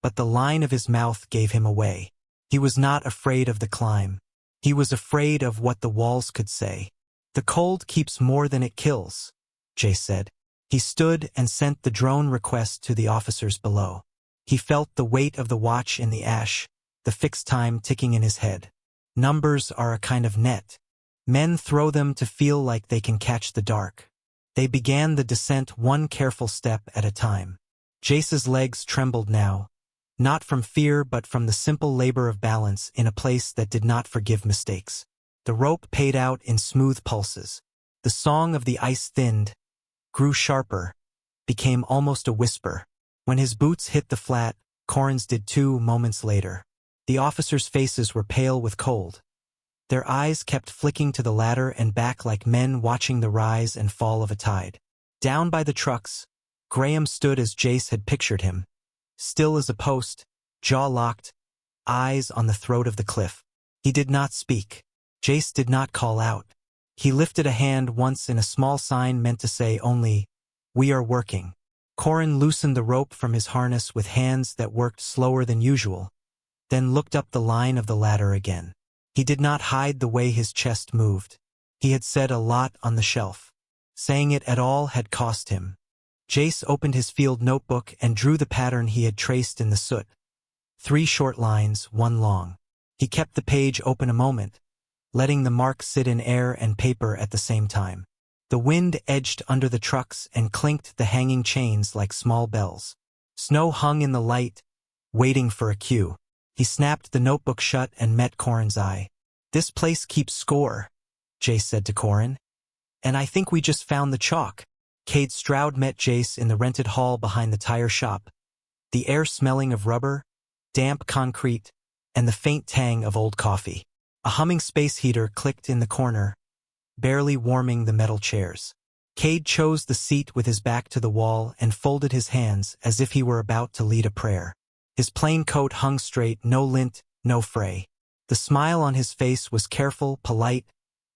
but the line of his mouth gave him away. He was not afraid of the climb. He was afraid of what the walls could say. The cold keeps more than it kills, Jace said. He stood and sent the drone request to the officers below. He felt the weight of the watch in the ash, the fixed time ticking in his head. Numbers are a kind of net. Men throw them to feel like they can catch the dark. They began the descent 1 careful step at a time. Jace's legs trembled now, not from fear but from the simple labor of balance in a place that did not forgive mistakes. The rope paid out in smooth pulses. The song of the ice thinned, grew sharper, became almost a whisper. When his boots hit the flat, Corin's did too moments later. The officers' faces were pale with cold. Their eyes kept flicking to the ladder and back like men watching the rise and fall of a tide. Down by the trucks, Graham stood as Jace had pictured him, still as a post, jaw locked, eyes on the throat of the cliff. He did not speak. Jace did not call out. He lifted a hand once in a small sign meant to say only, "We are working." Corin loosened the rope from his harness with hands that worked slower than usual, then looked up the line of the ladder again. He did not hide the way his chest moved. He had said a lot on the shelf. Saying it at all had cost him. Jace opened his field notebook and drew the pattern he had traced in the soot. 3 short lines, 1 long. He kept the page open a moment, letting the mark sit in air and paper at the same time. The wind edged under the trucks and clinked the hanging chains like small bells. Snow hung in the light, waiting for a cue. He snapped the notebook shut and met Corin's eye. "This place keeps score," Jace said to Corin. "And I think we just found the chalk." Cade Stroud met Jace in the rented hall behind the tire shop, the air smelling of rubber, damp concrete, and the faint tang of old coffee. A humming space heater clicked in the corner, barely warming the metal chairs. Cade chose the seat with his back to the wall and folded his hands as if he were about to lead a prayer. His plain coat hung straight, no lint, no fray. The smile on his face was careful, polite,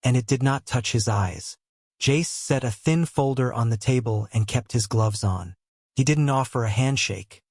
and it did not touch his eyes. Jace set a thin folder on the table and kept his gloves on. He didn't offer a handshake.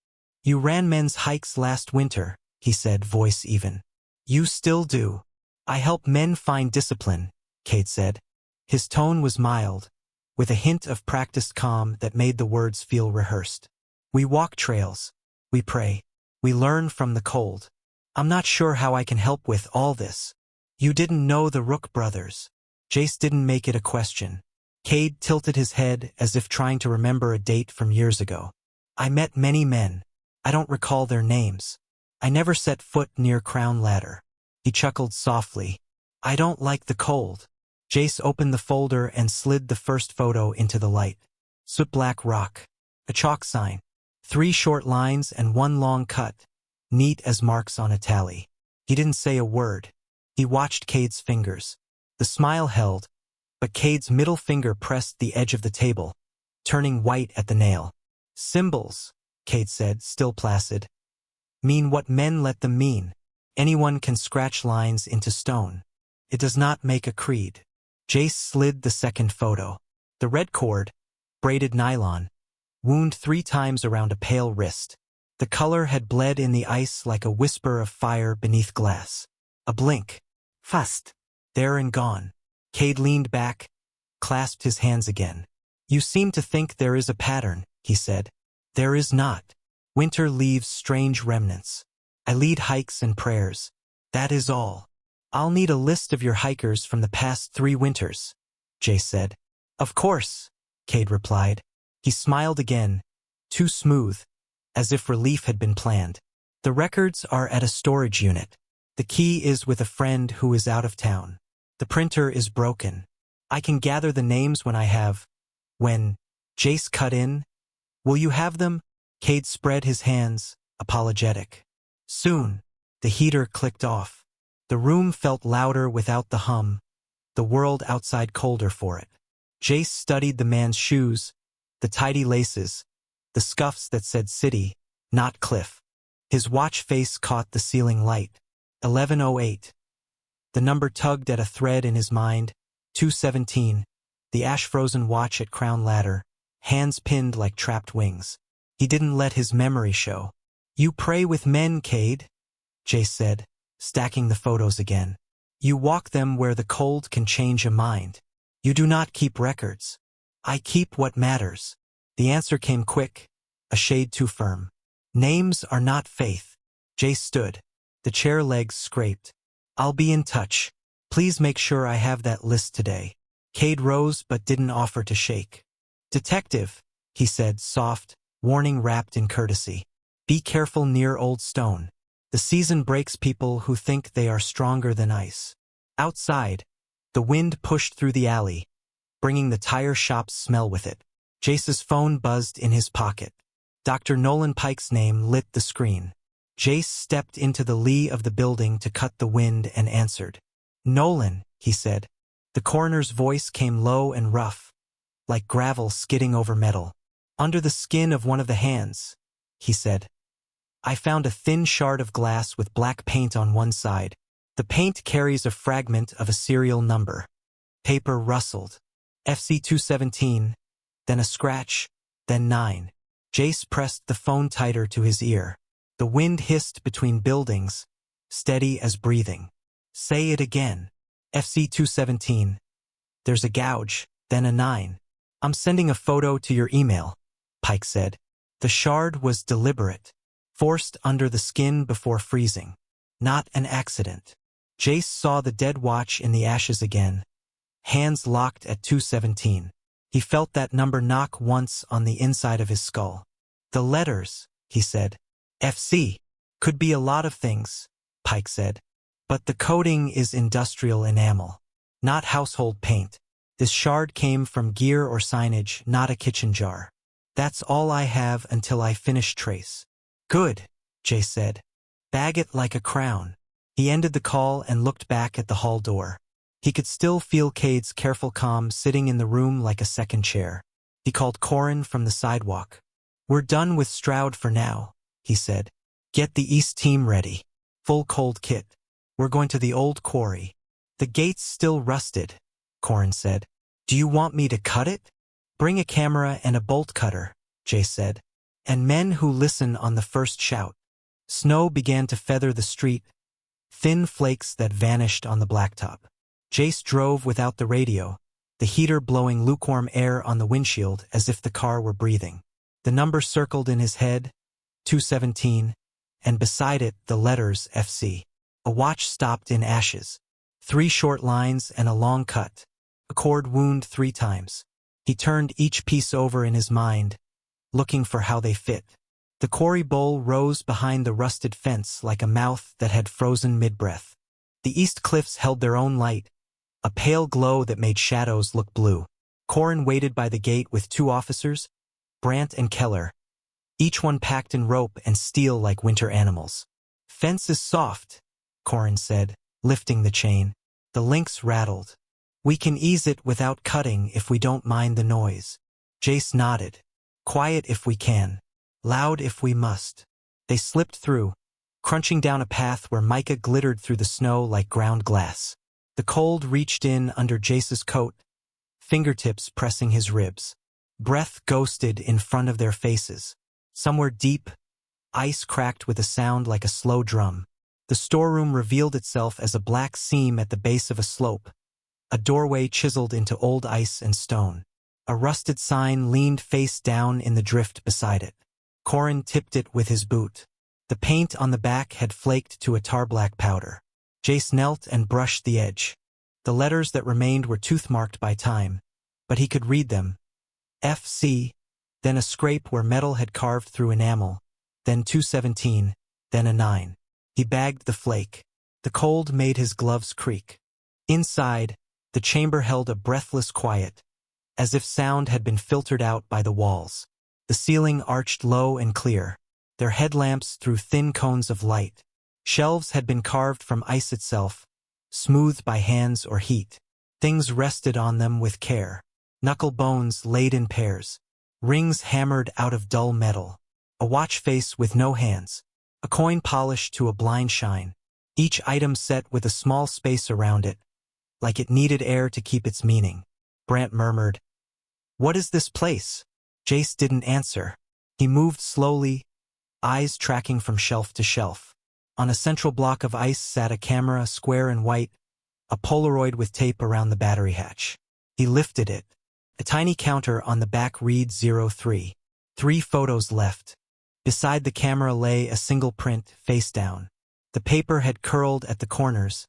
"You ran men's hikes last winter," he said, voice even. "You still do." "I help men find discipline," Cade said. His tone was mild, with a hint of practiced calm that made the words feel rehearsed. "We walk trails. We pray. We learn from the cold. I'm not sure how I can help with all this." "You didn't know the Rook brothers." Jace didn't make it a question. Cade tilted his head as if trying to remember a date from years ago. "I met many men. I don't recall their names. I never set foot near Crown Ladder." He chuckled softly. "I don't like the cold." Jace opened the folder and slid the first photo into the light. Soot black rock. A chalk sign. 3 short lines and 1 long cut, neat as marks on a tally. He didn't say a word. He watched Cade's fingers. The smile held, but Cade's middle finger pressed the edge of the table, turning white at the nail. "Symbols," Cade said, still placid, "mean what men let them mean. Anyone can scratch lines into stone. It does not make a creed." Jace slid the second photo. The red cord, braided nylon, wound 3 times around a pale wrist. The color had bled in the ice like a whisper of fire beneath glass. A blink. Fast. There and gone. Cade leaned back, clasped his hands again. "You seem to think there is a pattern," he said. "There is not. Winter leaves strange remnants. I lead hikes and prayers. That is all." "I'll need a list of your hikers from the past 3 winters," Jace said. "Of course," Cade replied. He smiled again, too smooth, as if relief had been planned. "The records are at a storage unit. The key is with a friend who is out of town. The printer is broken. I can gather the names when I have..." When Jace cut in, "Will you have them?" Cade spread his hands, apologetic. "Soon." The heater clicked off. The room felt louder without the hum, the world outside colder for it. Jace studied the man's shoes, the tidy laces, the scuffs that said city, not cliff. His watch face caught the ceiling light. 11:08. The number tugged at a thread in his mind. 2:17. The ash-frozen watch at Crown Ladder, hands pinned like trapped wings. He didn't let his memory show. "You pray with men, Cade," Jace said, stacking the photos again. "You walk them where the cold can change a mind. You do not keep records." "I keep what matters." The answer came quick, a shade too firm. "Names are not faith." Jace stood. The chair legs scraped. "I'll be in touch. Please make sure I have that list today." Cade rose but didn't offer to shake. "Detective," he said, soft, warning wrapped in courtesy. "Be careful near Old Stone. The season breaks people who think they are stronger than ice." Outside, the wind pushed through the alley, bringing the tire shop's smell with it. Jace's phone buzzed in his pocket. Dr. Nolan Pike's name lit the screen. Jace stepped into the lee of the building to cut the wind and answered. Nolan, he said. The coroner's voice came low and rough, like gravel skidding over metal. Under the skin of one of the hands, he said. I found a thin shard of glass with black paint on one side. The paint carries a fragment of a serial number. Paper rustled. FC-217, then a scratch, then 9. Jace pressed the phone tighter to his ear. The wind hissed between buildings, steady as breathing. Say it again. FC-217. There's a gouge, then a 9. I'm sending a photo to your email, Pike said. The shard was deliberate, forced under the skin before freezing. Not an accident. Jace saw the dead watch in the ashes again. Hands locked at 217. He felt that number knock once on the inside of his skull. The letters, he said. FC. Could be a lot of things, Pike said. But the coating is industrial enamel, not household paint. This shard came from gear or signage, not a kitchen jar. That's all I have until I finish trace. Good, Jace said. Bag it like a crown. He ended the call and looked back at the hall door. He could still feel Cade's careful calm sitting in the room like a second chair. He called Corin from the sidewalk. We're done with Stroud for now, he said. Get the East team ready. Full cold kit. We're going to the old quarry. The gate's still rusted, Corin said. Do you want me to cut it? Bring a camera and a bolt cutter, Jace said. And men who listen on the first shout. Snow began to feather the street, thin flakes that vanished on the blacktop. Jace drove without the radio, the heater blowing lukewarm air on the windshield as if the car were breathing. The number circled in his head, 217, and beside it the letters FC. A watch stopped in ashes. 3 short lines and a long cut. A cord wound 3 times. He turned each piece over in his mind, looking for how they fit. The quarry bowl rose behind the rusted fence like a mouth that had frozen mid-breath. The east cliffs held their own light, a pale glow that made shadows look blue. Corin waited by the gate with 2 officers, Brandt and Keller, each one packed in rope and steel like winter animals. Fence is soft, Corin said, lifting the chain. The links rattled. We can ease it without cutting if we don't mind the noise. Jace nodded. Quiet if we can. Loud if we must. They slipped through, crunching down a path where mica glittered through the snow like ground glass. The cold reached in under Jace's coat, fingertips pressing his ribs. Breath ghosted in front of their faces. Somewhere deep, ice cracked with a sound like a slow drum. The storeroom revealed itself as a black seam at the base of a slope, a doorway chiseled into old ice and stone. A rusted sign leaned face down in the drift beside it. Corin tipped it with his boot. The paint on the back had flaked to a tar-black powder. Jace knelt and brushed the edge. The letters that remained were tooth-marked by time, but he could read them. FC, then a scrape where metal had carved through enamel, then 217, then a 9. He bagged the flake. The cold made his gloves creak. Inside, the chamber held a breathless quiet, as if sound had been filtered out by the walls. The ceiling arched low and clear. Their headlamps threw thin cones of light. Shelves had been carved from ice itself, smoothed by hands or heat. Things rested on them with care. Knuckle bones laid in pairs. Rings hammered out of dull metal. A watch face with no hands. A coin polished to a blind shine. Each item set with a small space around it, like it needed air to keep its meaning. Brandt murmured, "What is this place?" Jace didn't answer. He moved slowly, eyes tracking from shelf to shelf. On a central block of ice sat a camera, square and white, a Polaroid with tape around the battery hatch. He lifted it. A tiny counter on the back read 03. 3 photos left. Beside the camera lay a single print, face down. The paper had curled at the corners,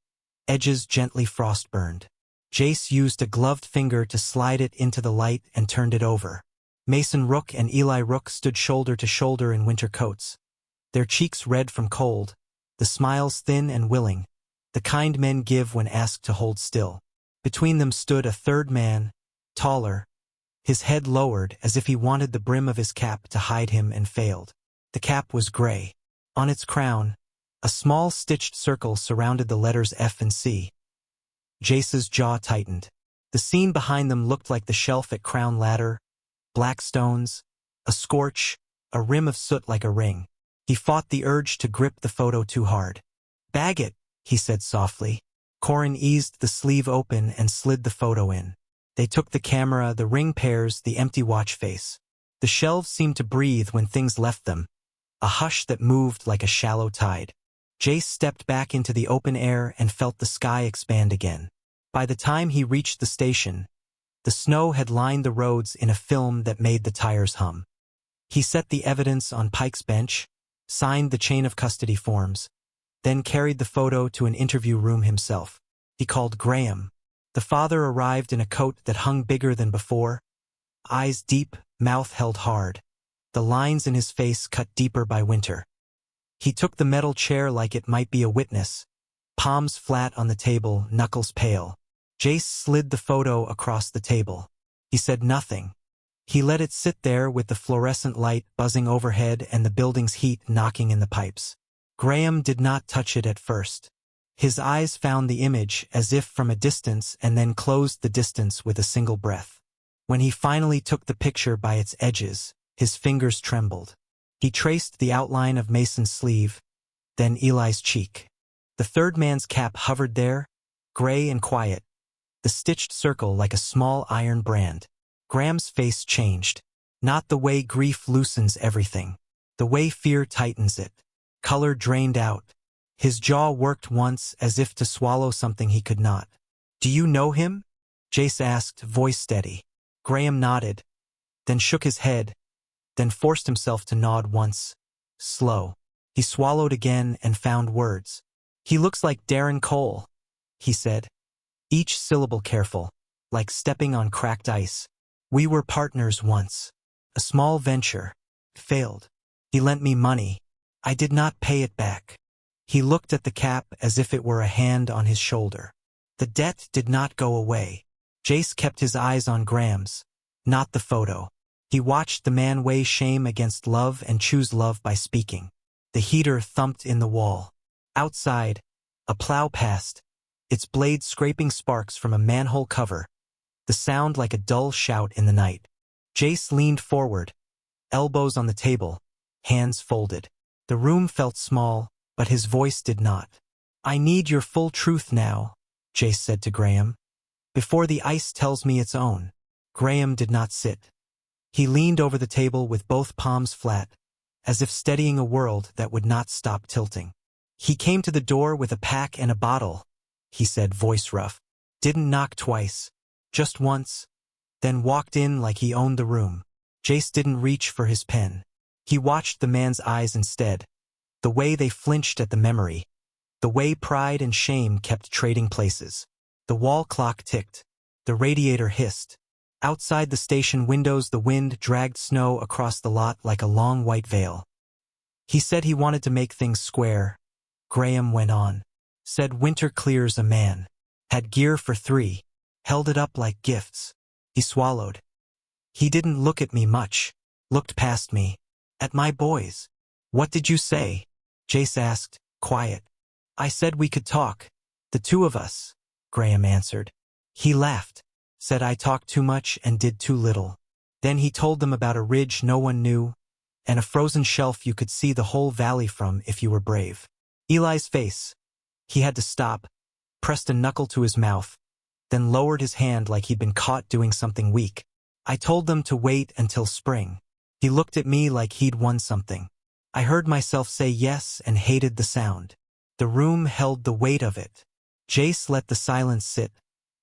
edges gently frost-burned. Jace used a gloved finger to slide it into the light and turned it over. Mason Rook and Eli Rook stood shoulder to shoulder in winter coats, their cheeks red from cold, the smiles thin and willing, the kind men give when asked to hold still. Between them stood a third man, taller, his head lowered as if he wanted the brim of his cap to hide him and failed. The cap was gray. On its crown, a small stitched circle surrounded the letters F and C. Jace's jaw tightened. The scene behind them looked like the shelf at Crown Ladder, black stones, a scorch, a rim of soot like a ring. He fought the urge to grip the photo too hard. "Bag it," he said softly. Corin eased the sleeve open and slid the photo in. They took the camera, the ring pairs, the empty watch face. The shelves seemed to breathe when things left them, a hush that moved like a shallow tide. Jace stepped back into the open air and felt the sky expand again. By the time he reached the station, the snow had lined the roads in a film that made the tires hum. He set the evidence on Pike's bench, signed the chain of custody forms, then carried the photo to an interview room himself. He called Graham. The father arrived in a coat that hung bigger than before, eyes deep, mouth held hard, the lines in his face cut deeper by winter. He took the metal chair like it might be a witness, palms flat on the table, knuckles pale. Jace slid the photo across the table. He said nothing. He let it sit there with the fluorescent light buzzing overhead and the building's heat knocking in the pipes. Graham did not touch it at first. His eyes found the image as if from a distance and then closed the distance with a single breath. When he finally took the picture by its edges, his fingers trembled. He traced the outline of Mason's sleeve, then Eli's cheek. The third man's cap hovered there, gray and quiet, the stitched circle like a small iron brand. Graham's face changed. Not the way grief loosens everything. The way fear tightens it. Color drained out. His jaw worked once as if to swallow something he could not. "Do you know him?" Jace asked, voice steady. Graham nodded, then shook his head, then forced himself to nod once. Slow. He swallowed again and found words. "He looks like Darren Cole," he said, each syllable careful, like stepping on cracked ice. "We were partners once. A small venture. Failed. He lent me money. I did not pay it back." He looked at the cap as if it were a hand on his shoulder. The debt did not go away. Jace kept his eyes on Graham's, not the photo. He watched the man weigh shame against love and choose love by speaking. The heater thumped in the wall. Outside, a plow passed, its blade scraping sparks from a manhole cover, the sound like a dull shout in the night. Jace leaned forward, elbows on the table, hands folded. The room felt small, but his voice did not. "I need your full truth now," Jace said to Graham, "before the ice tells me its own." Graham did not sit. He leaned over the table with both palms flat, as if steadying a world that would not stop tilting. "He came to the door with a pack and a bottle," he said, voice rough. "Didn't knock twice, just once, then walked in like he owned the room." Jace didn't reach for his pen. He watched the man's eyes instead, the way they flinched at the memory, the way pride and shame kept trading places. The wall clock ticked. The radiator hissed. Outside the station windows the wind dragged snow across the lot like a long white veil. "He said he wanted to make things square," Graham went on. "Said winter clears a man. Had gear for 3. Held it up like gifts." He swallowed. "He didn't look at me much. Looked past me. At my boys." "What did you say?" Jace asked, quiet. "I said we could talk. The two of us," Graham answered. He laughed, said I talked too much and did too little. Then he told them about a ridge no one knew, and a frozen shelf you could see the whole valley from if you were brave. Eli's face. He had to stop, pressed a knuckle to his mouth, then lowered his hand like he'd been caught doing something weak. "I told them to wait until spring." He looked at me like he'd won something. I heard myself say yes and hated the sound. The room held the weight of it. Jace let the silence sit,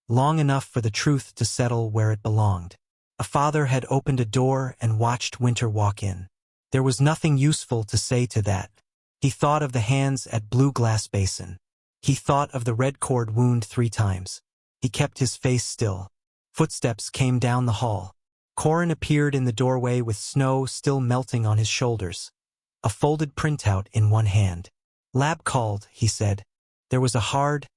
long enough for the truth to settle where it belonged. A father had opened a door and watched winter walk in. There was nothing useful to say to that. He thought of the hands at Blue Glass Basin. He thought of the red cord wound 3 times. He kept his face still. Footsteps came down the hall. Corin appeared in the doorway with snow still melting on his shoulders, a folded printout in one hand. "Lab called," he said. There was a hard,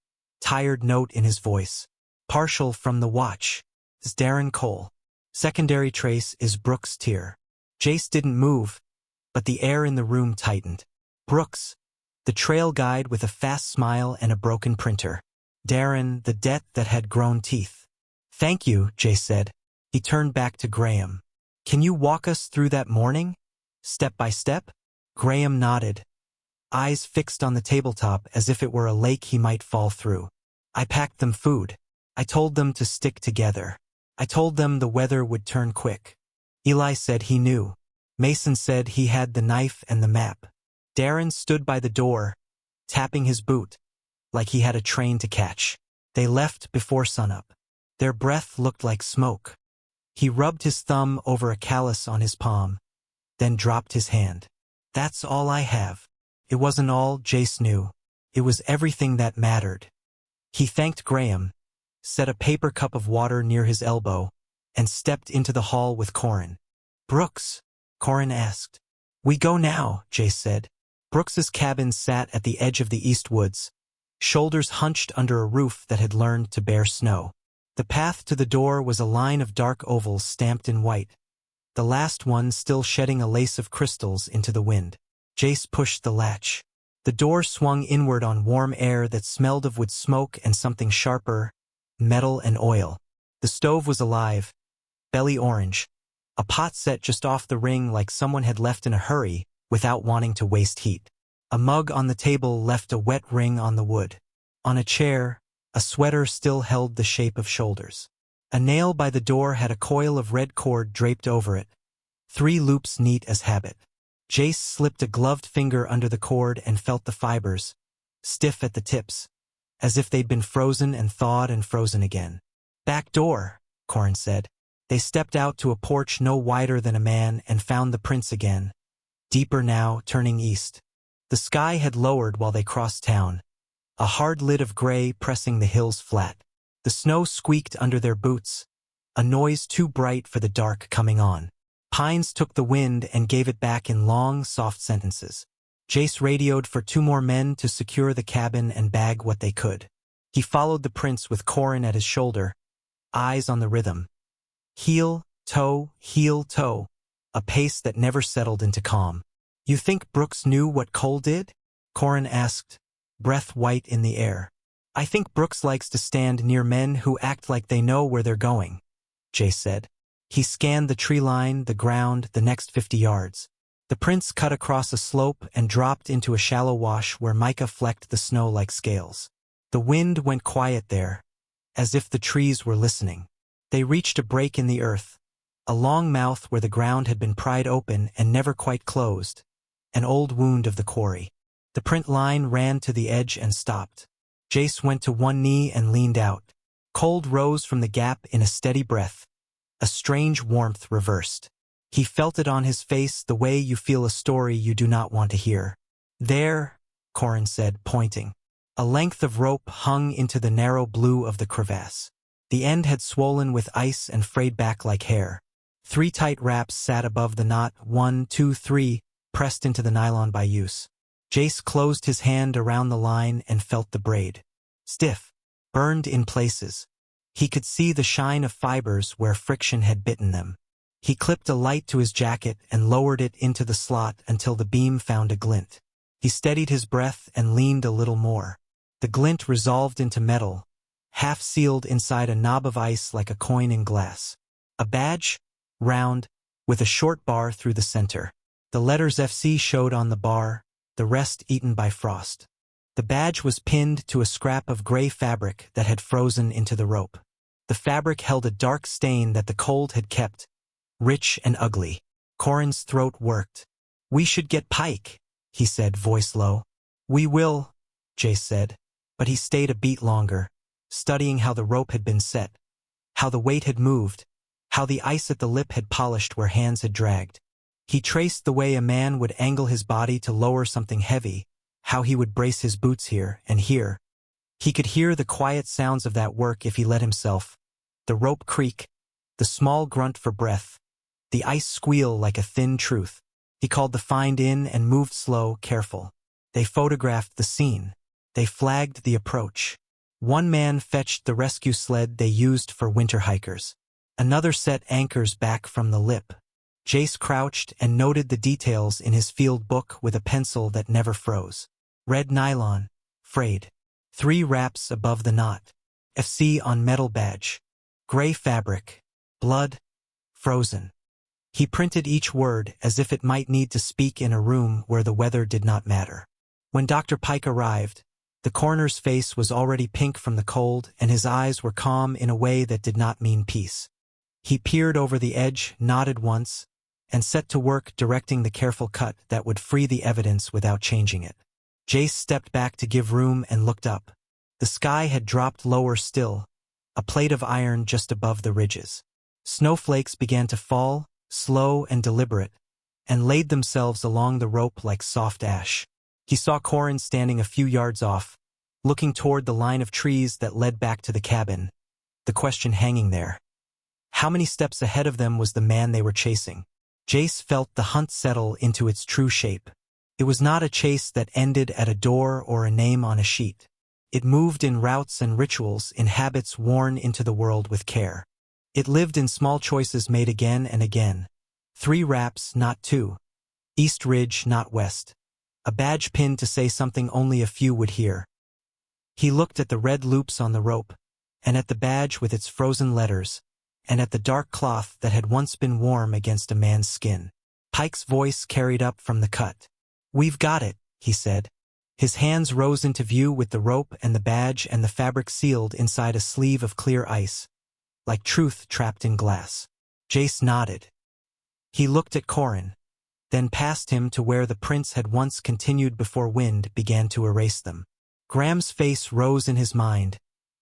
tired note in his voice. "Partial from the watch. Is Darren Cole. Secondary trace is Brooks Tier." Jace didn't move, but the air in the room tightened. "Brooks." The trail guide with a fast smile and a broken printer. Darren, the debt that had grown teeth. Thank you, Jay said. He turned back to Graham. Can you walk us through that morning? Step by step? Graham nodded, eyes fixed on the tabletop as if it were a lake he might fall through. I packed them food. I told them to stick together. I told them the weather would turn quick. Eli said he knew. Mason said he had the knife and the map. Darren stood by the door, tapping his boot, like he had a train to catch. They left before sunup. Their breath looked like smoke. He rubbed his thumb over a callus on his palm, then dropped his hand. That's all I have. It wasn't all, Jace knew. It was everything that mattered. He thanked Graham, set a paper cup of water near his elbow, and stepped into the hall with Corin. Brooks? Corin asked. We go now, Jace said. Brooks's cabin sat at the edge of the east woods, shoulders hunched under a roof that had learned to bear snow. The path to the door was a line of dark ovals stamped in white, the last one still shedding a lace of crystals into the wind. Jace pushed the latch. The door swung inward on warm air that smelled of wood smoke and something sharper, metal and oil. The stove was alive, belly orange, a pot set just off the ring like someone had left in a hurry without wanting to waste heat. A mug on the table left a wet ring on the wood. On a chair, a sweater still held the shape of shoulders. A nail by the door had a coil of red cord draped over it, 3 loops neat as habit. Jace slipped a gloved finger under the cord and felt the fibers, stiff at the tips, as if they'd been frozen and thawed and frozen again. Back door, Corin said. They stepped out to a porch no wider than a man and found the prince again, deeper now, turning east. The sky had lowered while they crossed town, a hard lid of gray pressing the hills flat. The snow squeaked under their boots, a noise too bright for the dark coming on. Pines took the wind and gave it back in long, soft sentences. Jace radioed for 2 more men to secure the cabin and bag what they could. He followed the prince with Corin at his shoulder, eyes on the rhythm. Heel, toe, a pace that never settled into calm. You think Brooks knew what Cole did? Corin asked, breath white in the air. I think Brooks likes to stand near men who act like they know where they're going, Jace said. He scanned the tree line, the ground, the next 50 yards. The prince cut across a slope and dropped into a shallow wash where mica flecked the snow like scales. The wind went quiet there, as if the trees were listening. They reached a break in the earth, a long mouth where the ground had been pried open and never quite closed, an old wound of the quarry. The print line ran to the edge and stopped. Jace went to one knee and leaned out. Cold rose from the gap in a steady breath. A strange warmth reversed. He felt it on his face the way you feel a story you do not want to hear. There, Corin said, pointing. A length of rope hung into the narrow blue of the crevasse. The end had swollen with ice and frayed back like hair. 3 tight wraps sat above the knot, 1, 2, 3, pressed into the nylon by use. Jace closed his hand around the line and felt the braid. Stiff, burned in places. He could see the shine of fibers where friction had bitten them. He clipped a light to his jacket and lowered it into the slot until the beam found a glint. He steadied his breath and leaned a little more. The glint resolved into metal, half-sealed inside a knob of ice like a coin in glass. A badge, round, with a short bar through the center. The letters FC showed on the bar, the rest eaten by frost. The badge was pinned to a scrap of gray fabric that had frozen into the rope. The fabric held a dark stain that the cold had kept, rich and ugly. Corin's throat worked. We should get Pike, he said, voice low. We will, Jace said, but he stayed a beat longer, studying how the rope had been set, how the weight had moved, how the ice at the lip had polished where hands had dragged. He traced the way a man would angle his body to lower something heavy, how he would brace his boots here and here. He could hear the quiet sounds of that work if he let himself. The rope creak, the small grunt for breath, the ice squeal like a thin truth. He called the find in and moved slow, careful. They photographed the scene. They flagged the approach. One man fetched the rescue sled they used for winter hikers. Another set anchors back from the lip. Jace crouched and noted the details in his field book with a pencil that never froze. Red nylon, frayed. 3 wraps above the knot. FC on metal badge. Gray fabric. Blood. Frozen. He printed each word as if it might need to speak in a room where the weather did not matter. When Dr. Pike arrived, the coroner's face was already pink from the cold and his eyes were calm in a way that did not mean peace. He peered over the edge, nodded once, and set to work directing the careful cut that would free the evidence without changing it. Jace stepped back to give room and looked up. The sky had dropped lower still, a plate of iron just above the ridges. Snowflakes began to fall, slow and deliberate, and laid themselves along the rope like soft ash. He saw Corin standing a few yards off, looking toward the line of trees that led back to the cabin, the question hanging there. How many steps ahead of them was the man they were chasing? Jace felt the hunt settle into its true shape. It was not a chase that ended at a door or a name on a sheet. It moved in routes and rituals, in habits worn into the world with care. It lived in small choices made again and again. 3 wraps, not 2. East Ridge, not West. A badge pinned to say something only a few would hear. He looked at the red loops on the rope, and at the badge with its frozen letters, and at the dark cloth that had once been warm against a man's skin. Pike's voice carried up from the cut. "We've got it," he said. His hands rose into view with the rope and the badge and the fabric sealed inside a sleeve of clear ice, like truth trapped in glass. Jace nodded. He looked at Corin, then past him to where the prints had once continued before wind began to erase them. Graham's face rose in his mind,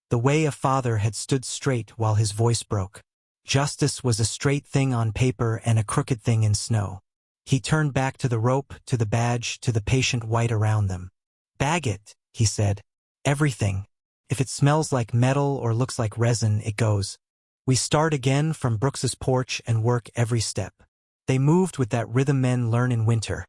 the way a father had stood straight while his voice broke. Justice was a straight thing on paper and a crooked thing in snow. He turned back to the rope, to the badge, to the patient white around them. "Bag it," he said. "Everything. If it smells like metal or looks like resin, it goes. We start again from Brooks's porch and work every step." They moved with that rhythm men learn in winter.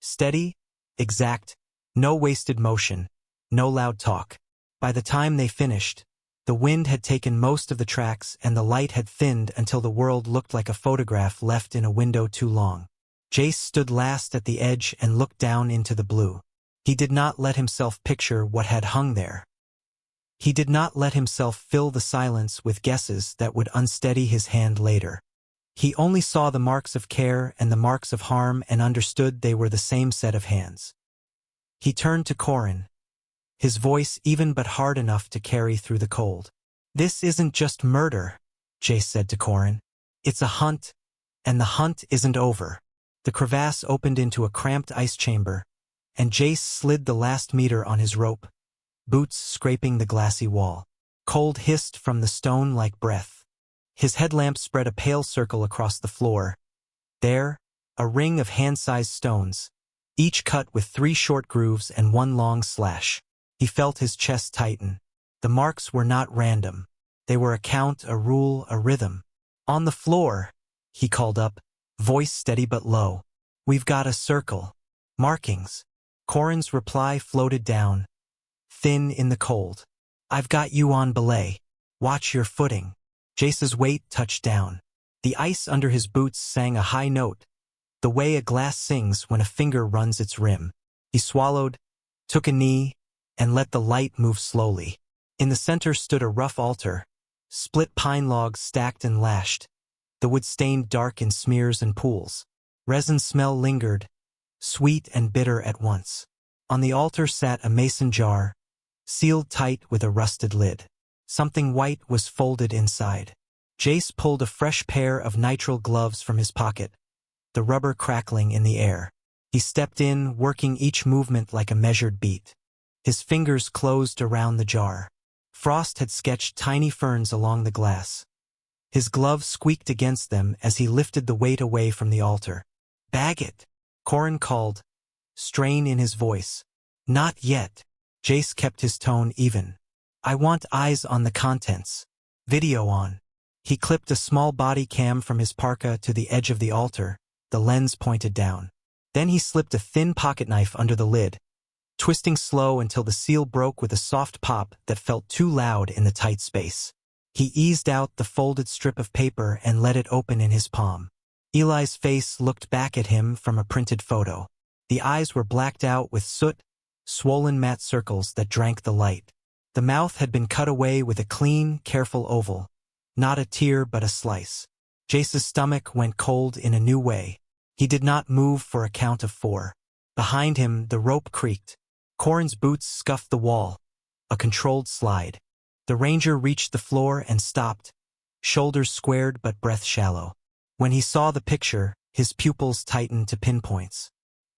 Steady, exact, no wasted motion, no loud talk. By the time they finished, the wind had taken most of the tracks and the light had thinned until the world looked like a photograph left in a window too long. Jace stood last at the edge and looked down into the blue. He did not let himself picture what had hung there. He did not let himself fill the silence with guesses that would unsteady his hand later. He only saw the marks of care and the marks of harm and understood they were the same set of hands. He turned to Corin, his voice even but hard enough to carry through the cold. "This isn't just murder," Jace said to Corin. "It's a hunt, and the hunt isn't over." The crevasse opened into a cramped ice chamber, and Jace slid the last meter on his rope, boots scraping the glassy wall. Cold hissed from the stone like breath. His headlamp spread a pale circle across the floor. There, a ring of hand-sized stones, each cut with 3 short grooves and 1 long slash. He felt his chest tighten. The marks were not random. They were a count, a rule, a rhythm. "On the floor," he called up, voice steady but low. "We've got a circle. Markings." Corin's reply floated down, thin in the cold. "I've got you on belay. Watch your footing." Jace's weight touched down. The ice under his boots sang a high note, the way a glass sings when a finger runs its rim. He swallowed, took a knee, and let the light move slowly. In the center stood a rough altar, split pine logs stacked and lashed, the wood stained dark in smears and pools. Resin smell lingered, sweet and bitter at once. On the altar sat a mason jar, sealed tight with a rusted lid. Something white was folded inside. Jace pulled a fresh pair of nitrile gloves from his pocket, the rubber crackling in the air. He stepped in, working each movement like a measured beat. His fingers closed around the jar. Frost had sketched tiny ferns along the glass. His gloves squeaked against them as he lifted the weight away from the altar. "Bag it," Corin called, strain in his voice. "Not yet." Jace kept his tone even. "I want eyes on the contents. Video on." He clipped a small body cam from his parka to the edge of the altar, the lens pointed down. Then he slipped a thin pocket knife under the lid, twisting slow until the seal broke with a soft pop that felt too loud in the tight space. He eased out the folded strip of paper and let it open in his palm. Eli's face looked back at him from a printed photo. The eyes were blacked out with soot, swollen matte circles that drank the light. The mouth had been cut away with a clean, careful oval. Not a tear but a slice. Jace's stomach went cold in a new way. He did not move for a count of 4. Behind him, the rope creaked. Corin's boots scuffed the wall. A controlled slide. The ranger reached the floor and stopped, shoulders squared but breath shallow. When he saw the picture, his pupils tightened to pinpoints.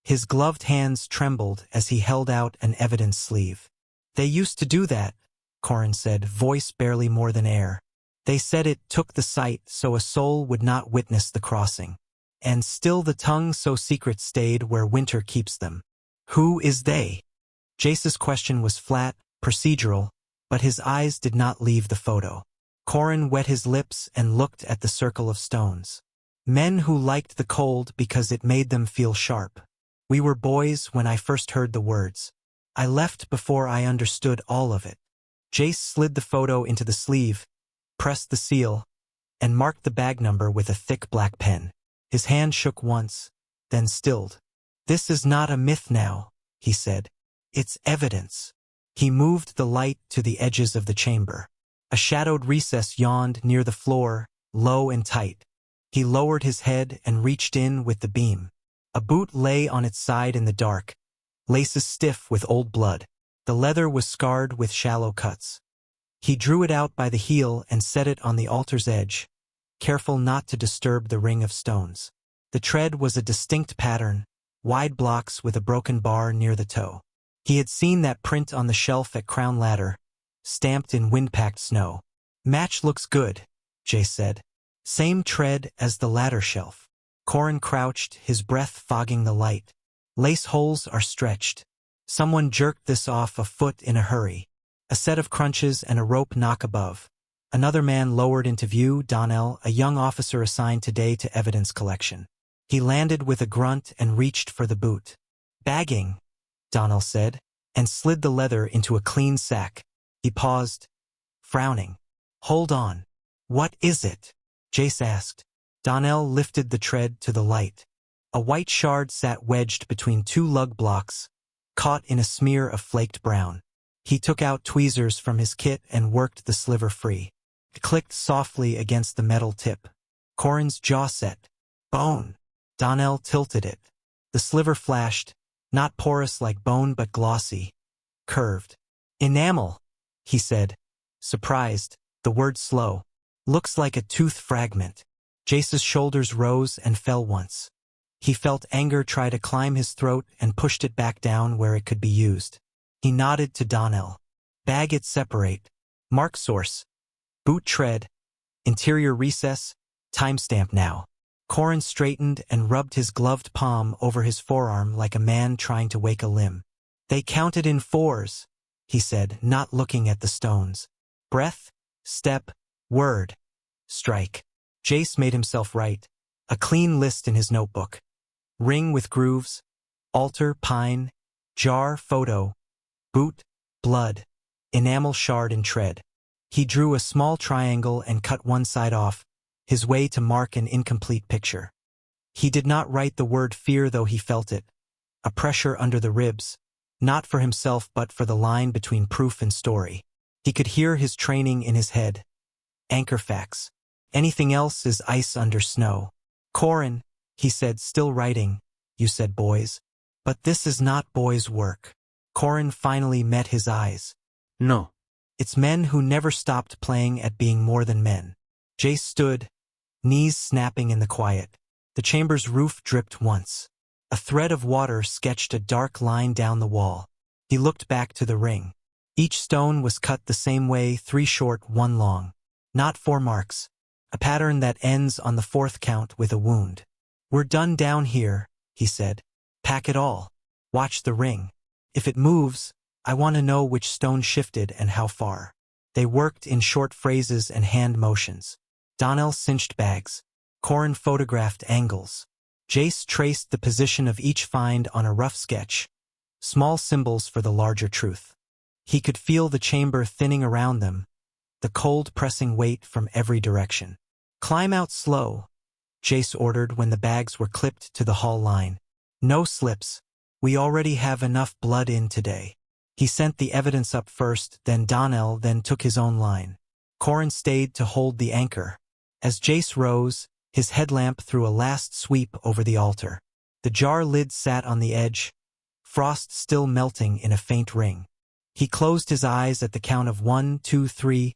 His gloved hands trembled as he held out an evidence sleeve. "They used to do that," Corin said, voice barely more than air. "They said it took the sight so a soul would not witness the crossing. And still the tongue so secret stayed where winter keeps them." "Who is they?" Jace's question was flat, procedural, but his eyes did not leave the photo. Corin wet his lips and looked at the circle of stones. "Men who liked the cold because it made them feel sharp. We were boys when I first heard the words. I left before I understood all of it." Jace slid the photo into the sleeve, pressed the seal, and marked the bag number with a thick black pen. His hand shook once, then stilled. "This is not a myth now," he said. "It's evidence." He moved the light to the edges of the chamber. A shadowed recess yawned near the floor, low and tight. He lowered his head and reached in with the beam. A boot lay on its side in the dark, laces stiff with old blood. The leather was scarred with shallow cuts. He drew it out by the heel and set it on the altar's edge, careful not to disturb the ring of stones. The tread was a distinct pattern, wide blocks with a broken bar near the toe. He had seen that print on the shelf at Crown Ladder, stamped in wind-packed snow. "Match looks good," Jace said. "Same tread as the ladder shelf." Corin crouched, his breath fogging the light. Lace holes are stretched. Someone jerked this off a foot in a hurry. A set of crunches and a rope knock above. Another man lowered into view, Donnell, a young officer assigned today to evidence collection. He landed with a grunt and reached for the boot. "Bagging," Donnell said, and slid the leather into a clean sack. He paused, frowning. "Hold on. What is it?" Jace asked. Donnell lifted the tread to the light. A white shard sat wedged between 2 lug blocks, caught in a smear of flaked brown. He took out tweezers from his kit and worked the sliver free. It clicked softly against the metal tip. Corin's jaw set. "Bone." Donnell tilted it. The sliver flashed, not porous like bone but glossy, curved. "Enamel," he said, surprised, the word slow. "Looks like a tooth fragment." Jace's shoulders rose and fell once. He felt anger try to climb his throat and pushed it back down where it could be used. He nodded to Donnell. "Bag it separate. Mark source. Boot tread. Interior recess. Timestamp now." Corin straightened and rubbed his gloved palm over his forearm like a man trying to wake a limb. "They counted in 4s, he said, not looking at the stones. "Breath, step, word, strike." Jace made himself write. A clean list in his notebook. Ring with grooves, altar, pine, jar, photo, boot, blood, enamel shard and tread. He drew a small triangle and cut one side off, his way to mark an incomplete picture. He did not write the word fear, though he felt it. A pressure under the ribs, not for himself but for the line between proof and story. He could hear his training in his head. Anchor facts. Anything else is ice under snow. "Corin," he said, still writing, "you said boys. But this is not boys' work." Corin finally met his eyes. "No." "It's men who never stopped playing at being more than men." Jace stood, knees snapping in the quiet. The chamber's roof dripped once. A thread of water sketched a dark line down the wall. He looked back to the ring. Each stone was cut the same way, 3 short, 1 long. Not 4 marks. A pattern that ends on the 4th count with a wound. "We're done down here," he said. "Pack it all. Watch the ring. If it moves, I want to know which stone shifted and how far." They worked in short phrases and hand motions. Donnell cinched bags. Corin photographed angles. Jace traced the position of each find on a rough sketch, small symbols for the larger truth. He could feel the chamber thinning around them, the cold pressing weight from every direction. "Climb out slow," Jace ordered when the bags were clipped to the hall line. "No slips." We already have enough blood in today. He sent the evidence up first, then Donnell then took his own line. Corin stayed to hold the anchor. As Jace rose, his headlamp threw a last sweep over the altar. The jar lid sat on the edge, frost still melting in a faint ring. He closed his eyes at the count of 1, 2, 3,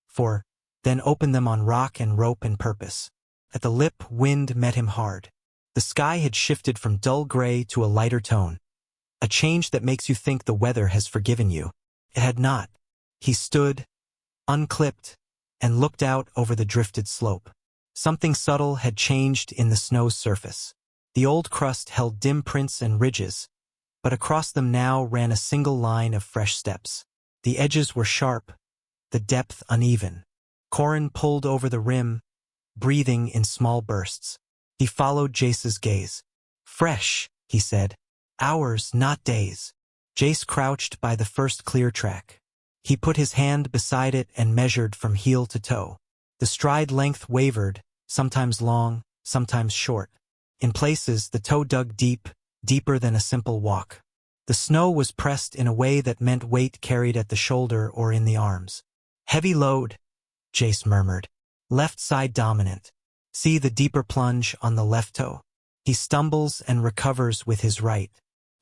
4, then opened them on rock and rope and purpose. At the lip, wind met him hard. The sky had shifted from dull gray to a lighter tone. A change that makes you think the weather has forgiven you. It had not. He stood, unclipped, and looked out over the drifted slope. Something subtle had changed in the snow's surface. The old crust held dim prints and ridges, but across them now ran a single line of fresh steps. The edges were sharp, the depth uneven. Corin pulled over the rim, breathing in small bursts. He followed Jace's gaze. Fresh, he said. Hours, not days. Jace crouched by the first clear track. He put his hand beside it and measured from heel to toe. The stride length wavered, sometimes long, sometimes short. In places, the toe dug deep, deeper than a simple walk. The snow was pressed in a way that meant weight carried at the shoulder or in the arms. Heavy load, Jace murmured. Left side dominant. See the deeper plunge on the left toe. He stumbles and recovers with his right.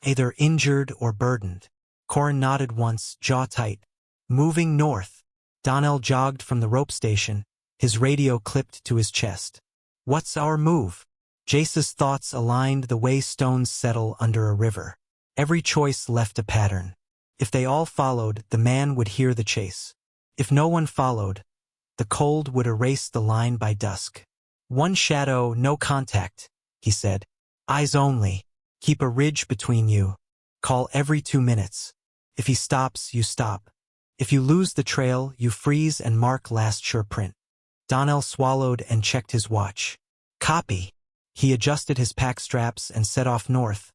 Either injured or burdened. Corin nodded once, jaw tight. Moving north. Donnell jogged from the rope station, his radio clipped to his chest. What's our move? Jace's thoughts aligned the way stones settle under a river. Every choice left a pattern. If they all followed, the man would hear the chase. If no one followed, the cold would erase the line by dusk. One shadow, no contact, he said. Eyes only. Keep a ridge between you. Call every 2 minutes. If he stops, you stop. If you lose the trail, you freeze and mark last sure print. Donnell swallowed and checked his watch. Copy. He adjusted his pack straps and set off north,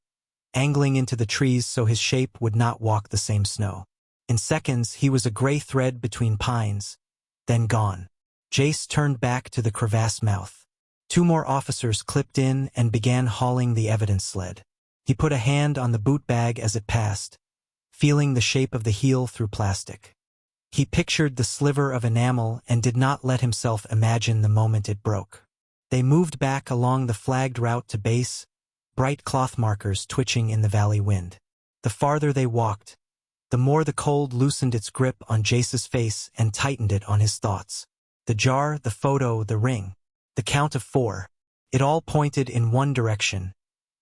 angling into the trees so his shape would not walk the same snow. In seconds, he was a gray thread between pines, then gone. Jace turned back to the crevasse mouth. 2 more officers clipped in and began hauling the evidence sled. He put a hand on the boot bag as it passed, feeling the shape of the heel through plastic. He pictured the sliver of enamel and did not let himself imagine the moment it broke. They moved back along the flagged route to base, bright cloth markers twitching in the valley wind. The farther they walked, the more the cold loosened its grip on Jace's face and tightened it on his thoughts. The jar, the photo, the ring, the count of 4. It all pointed in one direction.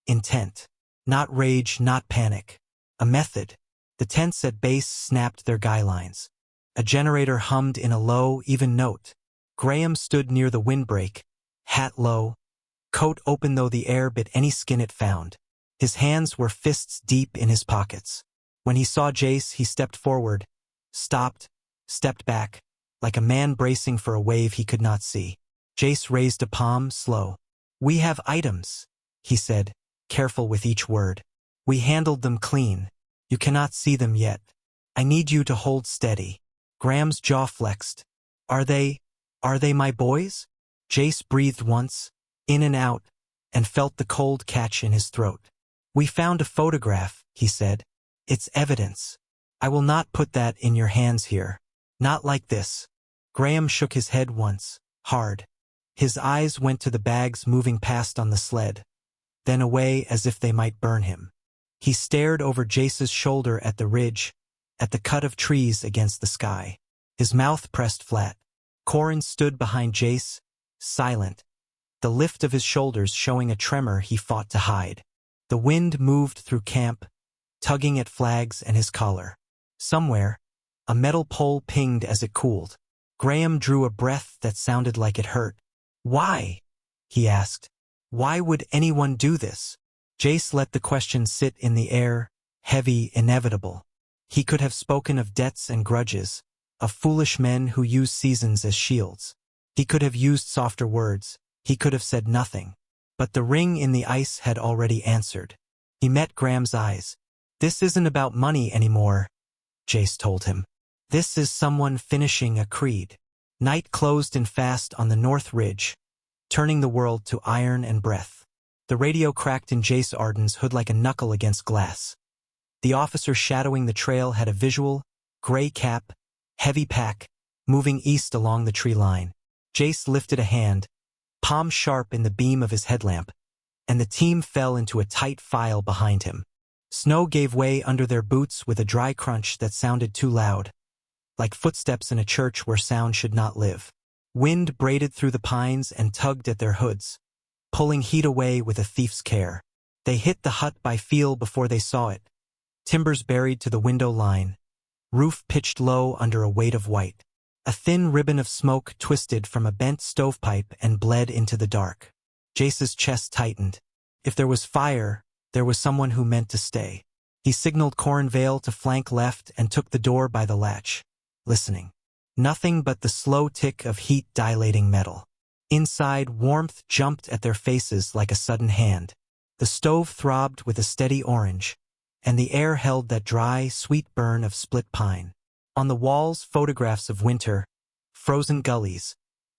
Intent. Not rage, not panic. A method. The tents at base snapped their guy lines. A generator hummed in a low, even note. Graham stood near the windbreak, hat low, coat open though the air bit any skin it found. His hands were fists deep in his pockets. When he saw Jace, he stepped forward, stopped, stepped back, like a man bracing for a wave he could not see. Jace raised a palm, slow. We have items, he said, careful with each word. We handled them clean. You cannot see them yet. I need you to hold steady. Graham's jaw flexed. Are they my boys? Jace breathed once, in and out, and felt the cold catch in his throat. We found a photograph, he said. It's evidence. I will not put that in your hands here. Not like this. Graham shook his head once, hard. His eyes went to the bags moving past on the sled, then away as if they might burn him. He stared over Jace's shoulder at the ridge, at the cut of trees against the sky. His mouth pressed flat. Corin stood behind Jace, silent, the lift of his shoulders showing a tremor he fought to hide. The wind moved through camp, tugging at flags and his collar. Somewhere, a metal pole pinged as it cooled. Graham drew a breath that sounded like it hurt. Why? He asked. Why would anyone do this? Jace let the question sit in the air, heavy, inevitable. He could have spoken of debts and grudges, of foolish men who use seasons as shields. He could have used softer words. He could have said nothing. But the ring in the ice had already answered. He met Graham's eyes. This isn't about money anymore, Jace told him. This is someone finishing a creed. Night closed in fast on the north ridge, turning the world to iron and breath. The radio cracked in Jace Arden's hood like a knuckle against glass. The officer shadowing the trail had a visual, gray cap, heavy pack, moving east along the tree line. Jace lifted a hand, palm sharp in the beam of his headlamp, and the team fell into a tight file behind him. Snow gave way under their boots with a dry crunch that sounded too loud, like footsteps in a church where sound should not live. Wind braided through the pines and tugged at their hoods, pulling heat away with a thief's care. They hit the hut by feel before they saw it. Timbers buried to the window line, roof pitched low under a weight of white. A thin ribbon of smoke twisted from a bent stovepipe and bled into the dark. Jace's chest tightened. If there was fire, there was someone who meant to stay. He signaled Corin Vale to flank left and took the door by the latch, listening. Nothing but the slow tick of heat dilating metal. Inside, warmth jumped at their faces like a sudden hand. The stove throbbed with a steady orange, and the air held that dry, sweet burn of split pine. On the walls, photographs of winter, frozen gullies,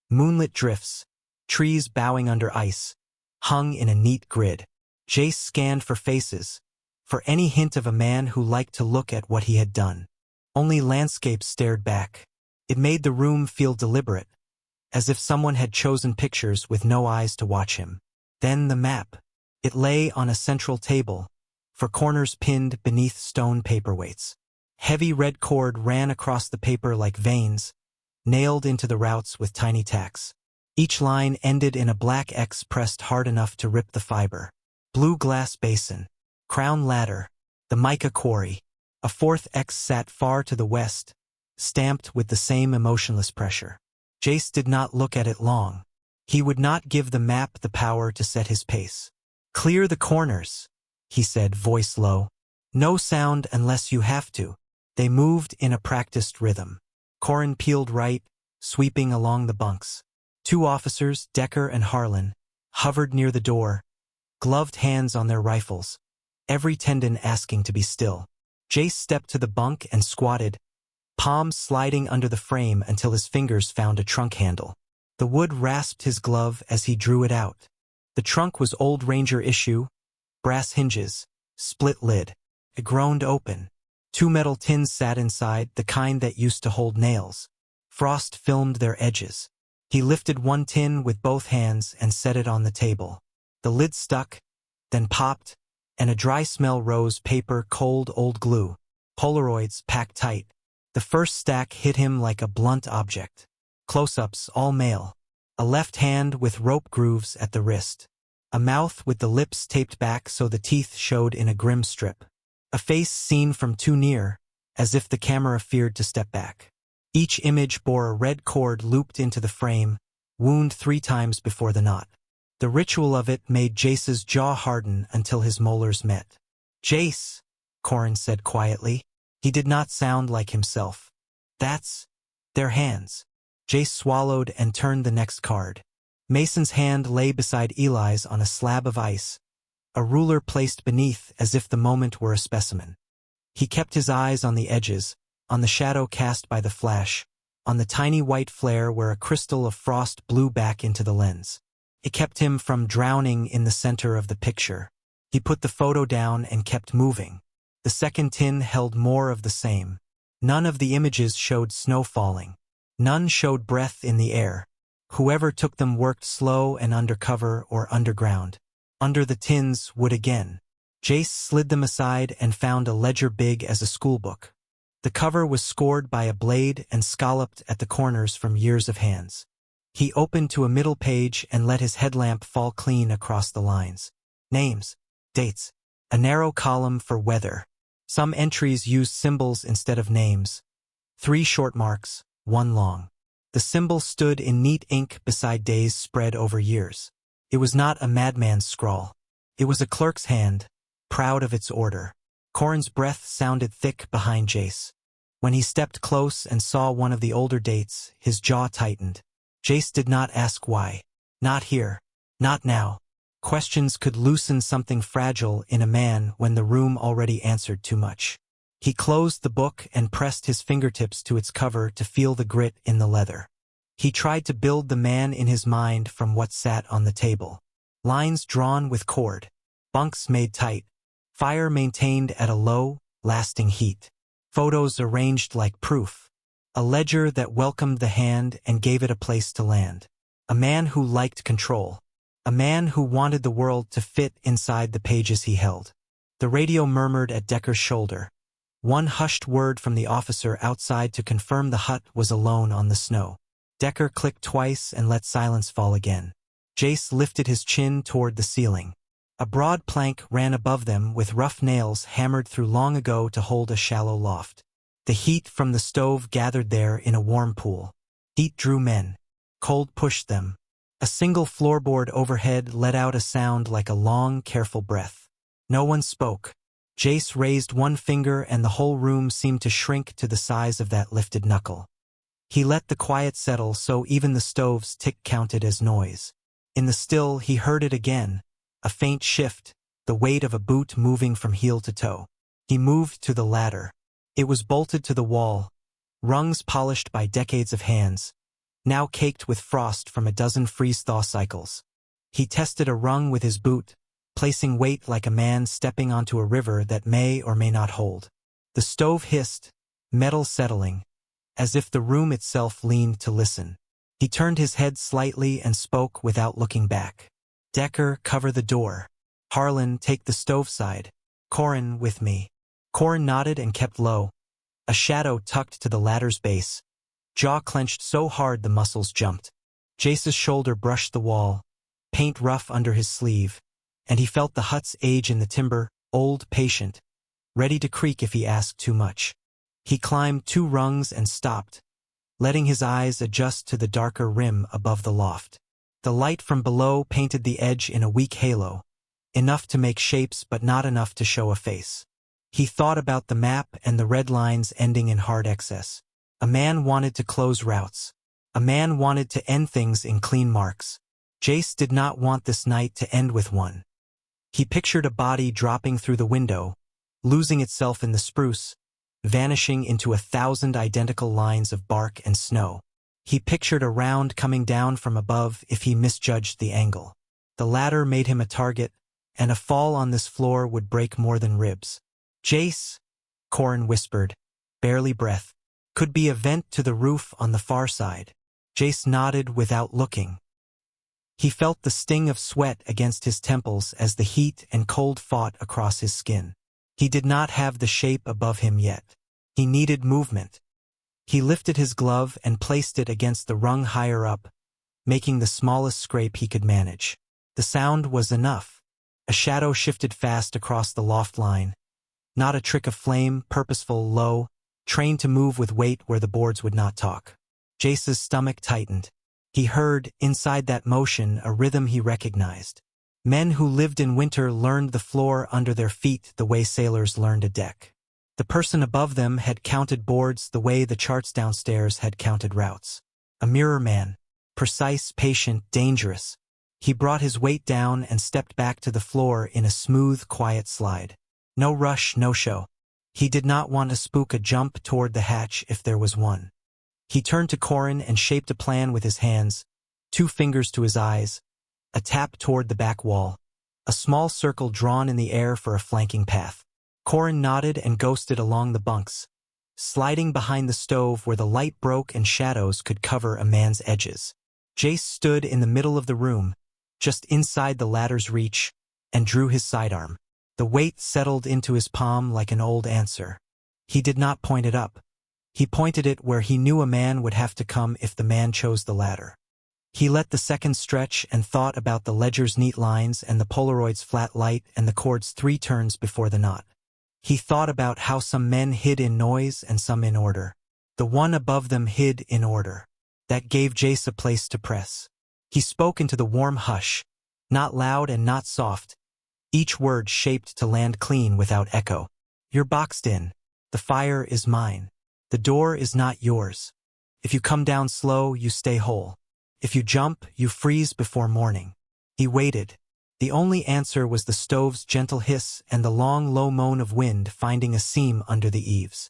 moonlit drifts, trees bowing under ice, hung in a neat grid. Jace scanned for faces, for any hint of a man who liked to look at what he had done. Only landscapes stared back. It made the room feel deliberate, as if someone had chosen pictures with no eyes to watch him. Then the map. It lay on a central table, for corners pinned beneath stone paperweights. Heavy red cord ran across the paper like veins, nailed into the routes with tiny tacks. Each line ended in a black X pressed hard enough to rip the fiber. Blue glass basin, crown ladder, the mica quarry. A fourth X sat far to the west, stamped with the same emotionless pressure. Jace did not look at it long. He would not give the map the power to set his pace. "Clear the corners," he said, voice low. "No sound unless you have to." They moved in a practiced rhythm. Corin peeled right, sweeping along the bunks. Two officers, Decker and Harlan, hovered near the door, gloved hands on their rifles, every tendon asking to be still. Jace stepped to the bunk and squatted, palms sliding under the frame until his fingers found a trunk handle. The wood rasped his glove as he drew it out. The trunk was old Ranger issue, brass hinges, split lid. It groaned open. Two metal tins sat inside, the kind that used to hold nails. Frost filmed their edges. He lifted one tin with both hands and set it on the table. The lid stuck, then popped, and a dry smell rose. Paper, cold old glue, Polaroids packed tight. The first stack hit him like a blunt object. Close-ups, all male. A left hand with rope grooves at the wrist. A mouth with the lips taped back so the teeth showed in a grim strip. A face seen from too near, as if the camera feared to step back. Each image bore a red cord looped into the frame, wound 3 times before the knot. The ritual of it made Jace's jaw harden until his molars met. "Jace," Corin said quietly. He did not sound like himself. "That's their hands." Jace swallowed and turned the next card. Mason's hand lay beside Eli's on a slab of ice, a ruler placed beneath as if the moment were a specimen. He kept his eyes on the edges, on the shadow cast by the flash, on the tiny white flare where a crystal of frost blew back into the lens. It kept him from drowning in the center of the picture. He put the photo down and kept moving. The second tin held more of the same. None of the images showed snow falling. None showed breath in the air. Whoever took them worked slow and undercover or underground. Under the tins would again. Jace slid them aside and found a ledger big as a schoolbook. The cover was scored by a blade and scalloped at the corners from years of hands. He opened to a middle page and let his headlamp fall clean across the lines. Names, dates, a narrow column for weather. Some entries used symbols instead of names. 3 short marks, 1 long. The symbol stood in neat ink beside days spread over years. It was not a madman's scrawl. It was a clerk's hand, proud of its order. Corin's breath sounded thick behind Jace. When he stepped close and saw one of the older dates, his jaw tightened. Jace did not ask why. Not here. Not now. Questions could loosen something fragile in a man when the room already answered too much. He closed the book and pressed his fingertips to its cover to feel the grit in the leather. He tried to build the man in his mind from what sat on the table. Lines drawn with cord. Bunks made tight. Fire maintained at a low, lasting heat. Photos arranged like proof. A ledger that welcomed the hand and gave it a place to land. A man who liked control. A man who wanted the world to fit inside the pages he held. The radio murmured at Decker's shoulder. One hushed word from the officer outside to confirm the hut was alone on the snow. Decker clicked twice and let silence fall again. Jace lifted his chin toward the ceiling. A broad plank ran above them with rough nails hammered through long ago to hold a shallow loft. The heat from the stove gathered there in a warm pool. Heat drew men. Cold pushed them. A single floorboard overhead let out a sound like a long, careful breath. No one spoke. Jace raised one finger and the whole room seemed to shrink to the size of that lifted knuckle. He let the quiet settle so even the stove's tick counted as noise. In the still, he heard it again. A faint shift, the weight of a boot moving from heel to toe. He moved to the ladder. It was bolted to the wall, rungs polished by decades of hands, now caked with frost from a dozen freeze-thaw cycles. He tested a rung with his boot, placing weight like a man stepping onto a river that may or may not hold. The stove hissed, metal settling, as if the room itself leaned to listen. He turned his head slightly and spoke without looking back. Decker, cover the door. Harlan, take the stove side. Corin, with me. Corin nodded and kept low. A shadow tucked to the ladder's base. Jaw clenched so hard the muscles jumped. Jace's shoulder brushed the wall, paint rough under his sleeve, and he felt the hut's age in the timber, old, patient, ready to creak if he asked too much. He climbed 2 rungs and stopped, letting his eyes adjust to the darker rim above the loft. The light from below painted the edge in a weak halo, enough to make shapes but not enough to show a face. He thought about the map and the red lines ending in hard excess. A man wanted to close routes. A man wanted to end things in clean marks. Jace did not want this night to end with one. He pictured a body dropping through the window, losing itself in the spruce, vanishing into 1,000 identical lines of bark and snow. He pictured a round coming down from above if he misjudged the angle. The ladder made him a target, and a fall on this floor would break more than ribs. Jace, Corin whispered, barely breath. Could be a vent to the roof on the far side. Jace nodded without looking. He felt the sting of sweat against his temples as the heat and cold fought across his skin. He did not have the shape above him yet. He needed movement. He lifted his glove and placed it against the rung higher up, making the smallest scrape he could manage. The sound was enough. A shadow shifted fast across the loft line. Not a trick of flame, purposeful, low, trained to move with weight where the boards would not talk. Jace's stomach tightened. He heard, inside that motion, a rhythm he recognized. Men who lived in winter learned the floor under their feet the way sailors learned a deck. The person above them had counted boards the way the charts downstairs had counted routes. A mirror man. Precise, patient, dangerous. He brought his weight down and stepped back to the floor in a smooth, quiet slide. No rush, no show. He did not want to spook a jump toward the hatch if there was one. He turned to Corin and shaped a plan with his hands, 2 fingers to his eyes, a tap toward the back wall, a small circle drawn in the air for a flanking path. Corin nodded and ghosted along the bunks, sliding behind the stove where the light broke and shadows could cover a man's edges. Jace stood in the middle of the room, just inside the ladder's reach, and drew his sidearm. The weight settled into his palm like an old answer. He did not point it up. He pointed it where he knew a man would have to come if the man chose the ladder. He let the seconds stretch and thought about the ledger's neat lines and the Polaroid's flat light and the cord's 3 turns before the knot. He thought about how some men hid in noise and some in order. The one above them hid in order. That gave Jace a place to press. He spoke into the warm hush, not loud and not soft, each word shaped to land clean without echo. You're boxed in. The fire is mine. The door is not yours. If you come down slow, you stay whole. If you jump, you freeze before morning. He waited. The only answer was the stove's gentle hiss and the long, low moan of wind finding a seam under the eaves.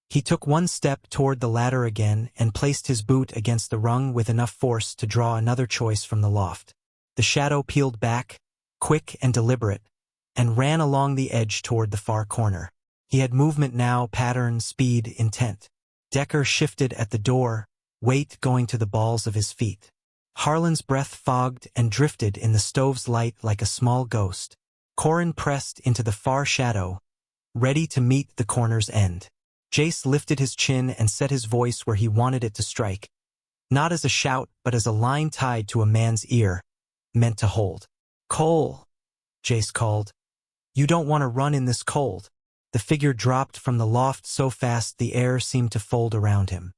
He took 1 step toward the ladder again and placed his boot against the rung with enough force to draw another choice from the loft. The shadow peeled back, quick and deliberate, and ran along the edge toward the far corner. He had movement now, pattern, speed, intent. Decker shifted at the door, weight going to the balls of his feet. Harlan's breath fogged and drifted in the stove's light like a small ghost. Corin pressed into the far shadow, ready to meet the corner's end. Jace lifted his chin and set his voice where he wanted it to strike. Not as a shout, but as a line tied to a man's ear, meant to hold. "Cole," Jace called. "You don't want to run in this cold." The figure dropped from the loft so fast the air seemed to fold around him.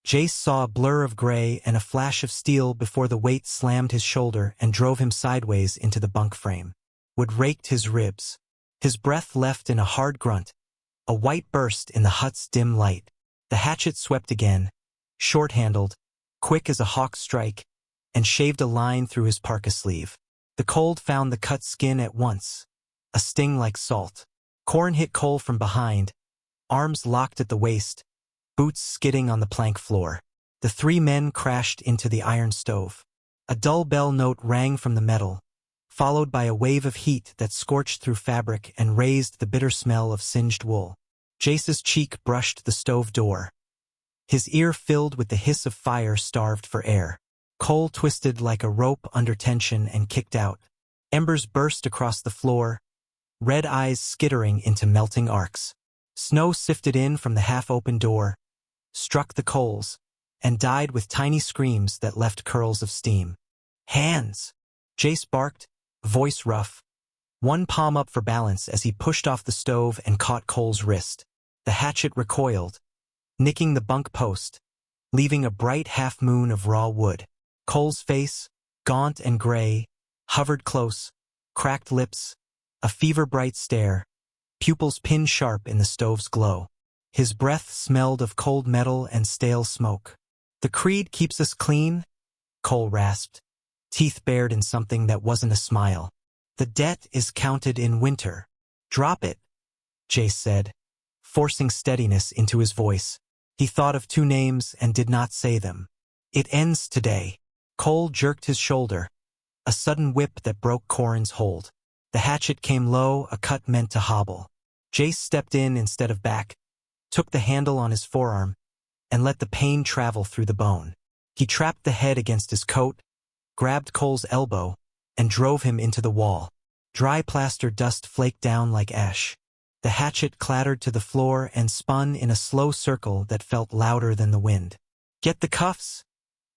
Jace saw a blur of gray and a flash of steel before the weight slammed his shoulder and drove him sideways into the bunk frame. Wood raked his ribs. His breath left in a hard grunt, a white burst in the hut's dim light. The hatchet swept again, short-handled, quick as a hawk's strike, and shaved a line through his parka sleeve. The cold found the cut skin at once, a sting like salt. Corin hit Cole from behind, arms locked at the waist, boots skidding on the plank floor. The three men crashed into the iron stove. A dull bell note rang from the metal, followed by a wave of heat that scorched through fabric and raised the bitter smell of singed wool. Jace's cheek brushed the stove door. His ear filled with the hiss of fire starved for air. Cole twisted like a rope under tension and kicked out. Embers burst across the floor, red eyes skittering into melting arcs. Snow sifted in from the half-open door, struck the coals, and died with tiny screams that left curls of steam. "Hands!" Jace barked, voice rough, one palm up for balance as he pushed off the stove and caught Cole's wrist. The hatchet recoiled, nicking the bunk post, leaving a bright half-moon of raw wood. Cole's face, gaunt and gray, hovered close, cracked lips, a fever-bright stare, pupils pin-sharp in the stove's glow. His breath smelled of cold metal and stale smoke. "The creed keeps us clean," Cole rasped, teeth bared in something that wasn't a smile. "The debt is counted in winter." "Drop it," Jace said, forcing steadiness into his voice. He thought of two names and did not say them. "It ends today." Cole jerked his shoulder, a sudden whip that broke Corin's hold. The hatchet came low, a cut meant to hobble. Jace stepped in instead of back, took the handle on his forearm, and let the pain travel through the bone. He trapped the head against his coat, grabbed Cole's elbow, and drove him into the wall. Dry plaster dust flaked down like ash. The hatchet clattered to the floor and spun in a slow circle that felt louder than the wind. "Get the cuffs,"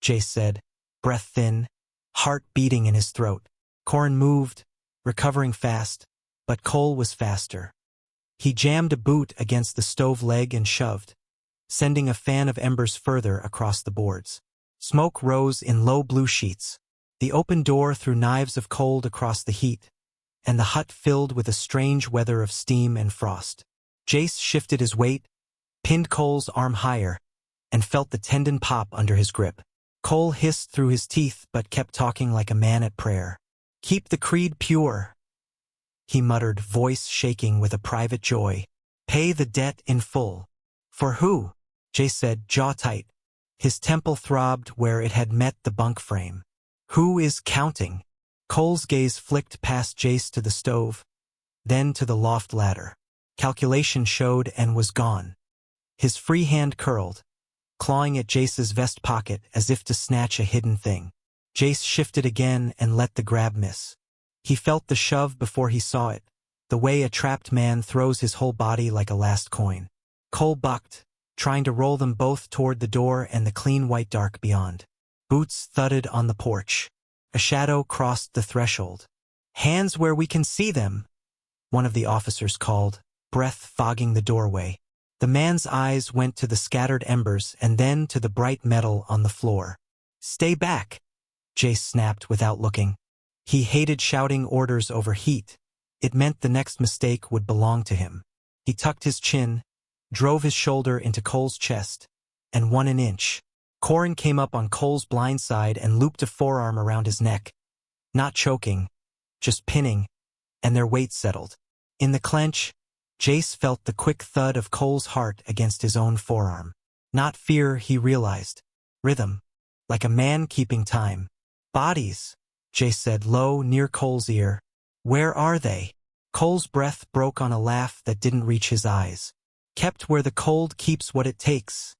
Jace said, breath thin, heart beating in his throat. Corin moved, recovering fast, but Cole was faster. He jammed a boot against the stove leg and shoved, sending a fan of embers further across the boards. Smoke rose in low blue sheets. The open door threw knives of cold across the heat, and the hut filled with a strange weather of steam and frost. Jace shifted his weight, pinned Cole's arm higher, and felt the tendon pop under his grip. Cole hissed through his teeth but kept talking like a man at prayer. "Keep the creed pure," he muttered, voice shaking with a private joy. "Pay the debt in full." "For who?" Jace said, jaw tight. His temple throbbed where it had met the bunk frame. "Who is counting?" Cole's gaze flicked past Jace to the stove, then to the loft ladder. Calculation showed and was gone. His free hand curled, clawing at Jace's vest pocket as if to snatch a hidden thing. Jace shifted again and let the grab miss. He felt the shove before he saw it, the way a trapped man throws his whole body like a last coin. Cole bucked, trying to roll them both toward the door and the clean white dark beyond. Boots thudded on the porch. A shadow crossed the threshold. "Hands where we can see them," one of the officers called, breath fogging the doorway. The man's eyes went to the scattered embers and then to the bright metal on the floor. "Stay back," Jace snapped without looking. He hated shouting orders over heat. It meant the next mistake would belong to him. He tucked his chin, drove his shoulder into Cole's chest, and won an inch. Corin came up on Cole's blind side and looped a forearm around his neck. Not choking, just pinning, and their weight settled. In the clench, Jace felt the quick thud of Cole's heart against his own forearm. Not fear, he realized. Rhythm. Like a man keeping time. Bodies. Jace said low near Cole's ear. Where are they? Cole's breath broke on a laugh that didn't reach his eyes. Kept where the cold keeps what it takes,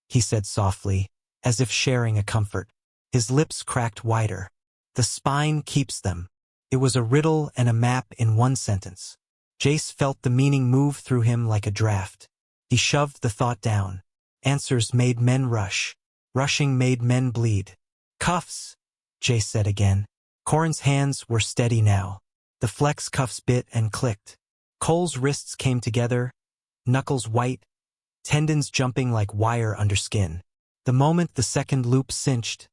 he said softly, as if sharing a comfort. His lips cracked wider. The spine keeps them. It was a riddle and a map in one sentence. Jace felt the meaning move through him like a draft. He shoved the thought down. Answers made men rush. Rushing made men bleed. Cuffs, Jace said again. Corrin's hands were steady now. The flex cuffs bit and clicked. Cole's wrists came together, knuckles white, tendons jumping like wire under skin. The moment the second loop cinched,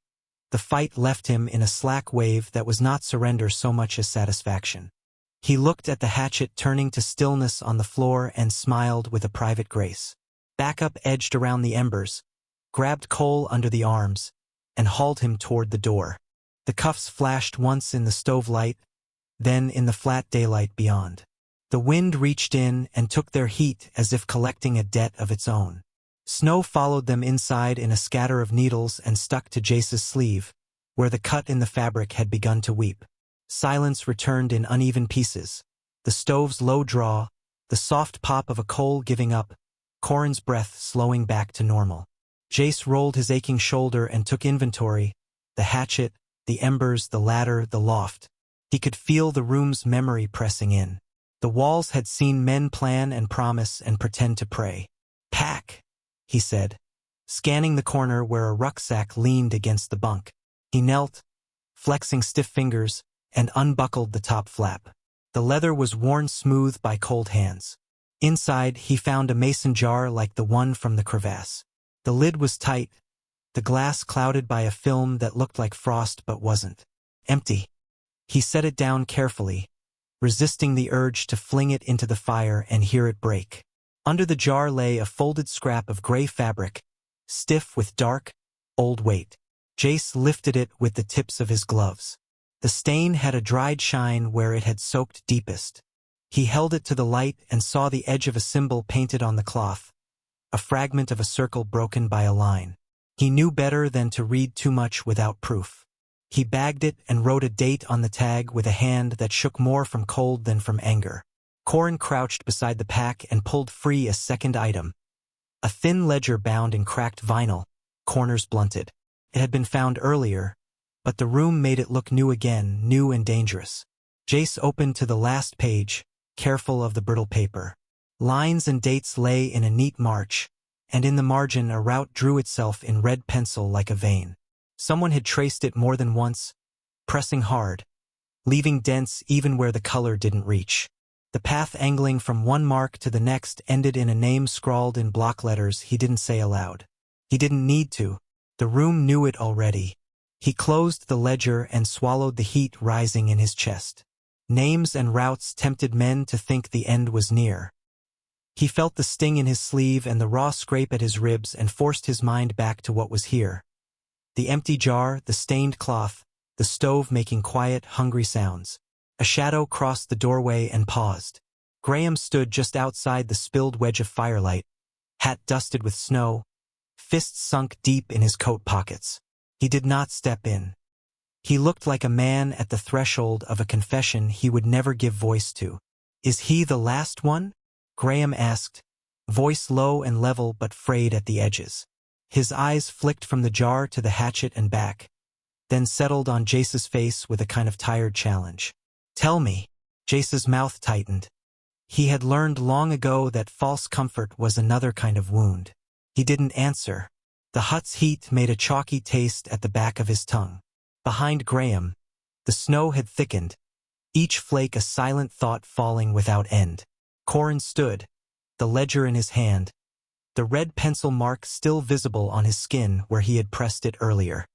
the fight left him in a slack wave that was not surrender so much as satisfaction. He looked at the hatchet turning to stillness on the floor and smiled with a private grace. Backup edged around the embers, grabbed Cole under the arms, and hauled him toward the door. The cuffs flashed once in the stove light, then in the flat daylight beyond. The wind reached in and took their heat as if collecting a debt of its own. Snow followed them inside in a scatter of needles and stuck to Jace's sleeve, where the cut in the fabric had begun to weep. Silence returned in uneven pieces. The stove's low draw, the soft pop of a coal giving up, Corrin's breath slowing back to normal. Jace rolled his aching shoulder and took inventory, the hatchet, the embers, the ladder, the loft. He could feel the room's memory pressing in. The walls had seen men plan and promise and pretend to pray. Pack, he said, scanning the corner where a rucksack leaned against the bunk. He knelt, flexing stiff fingers, and unbuckled the top flap. The leather was worn smooth by cold hands. Inside, he found a mason jar like the one from the crevasse. The lid was tight, the glass clouded by a film that looked like frost but wasn't. Empty. He set it down carefully, resisting the urge to fling it into the fire and hear it break. Under the jar lay a folded scrap of gray fabric, stiff with dark, old weight. Jace lifted it with the tips of his gloves. The stain had a dried shine where it had soaked deepest. He held it to the light and saw the edge of a symbol painted on the cloth, a fragment of a circle broken by a line. He knew better than to read too much without proof. He bagged it and wrote a date on the tag with a hand that shook more from cold than from anger. Corrin crouched beside the pack and pulled free a second item. A thin ledger bound in cracked vinyl, corners blunted. It had been found earlier, but the room made it look new again, new and dangerous. Jace opened to the last page, careful of the brittle paper. Lines and dates lay in a neat march, and in the margin a route drew itself in red pencil like a vein. Someone had traced it more than once, pressing hard, leaving dents even where the color didn't reach. The path angling from one mark to the next ended in a name scrawled in block letters he didn't say aloud. He didn't need to. The room knew it already. He closed the ledger and swallowed the heat rising in his chest. Names and routes tempted men to think the end was near. He felt the sting in his sleeve and the raw scrape at his ribs and forced his mind back to what was here. The empty jar, the stained cloth, the stove making quiet, hungry sounds. A shadow crossed the doorway and paused. Graham stood just outside the spilled wedge of firelight, hat dusted with snow, fists sunk deep in his coat pockets. He did not step in. He looked like a man at the threshold of a confession he would never give voice to. "Is he the last one?" Graham asked, voice low and level but frayed at the edges. His eyes flicked from the jar to the hatchet and back, then settled on Jace's face with a kind of tired challenge. "Tell me." Jace's mouth tightened. He had learned long ago that false comfort was another kind of wound. He didn't answer. The hut's heat made a chalky taste at the back of his tongue. Behind Graham, the snow had thickened, each flake a silent thought falling without end. Corrin stood, the ledger in his hand, the red pencil mark still visible on his skin where he had pressed it earlier.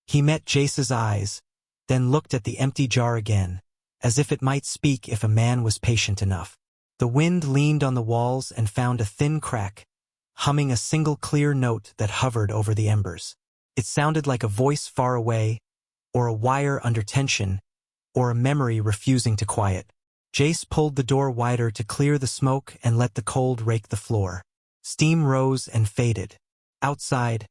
He met Jace's eyes, then looked at the empty jar again, as if it might speak if a man was patient enough. The wind leaned on the walls and found a thin crack, humming a single clear note that hovered over the embers. It sounded like a voice far away, or a wire under tension, or a memory refusing to quiet. Jace pulled the door wider to clear the smoke and let the cold rake the floor. Steam rose and faded. Outside,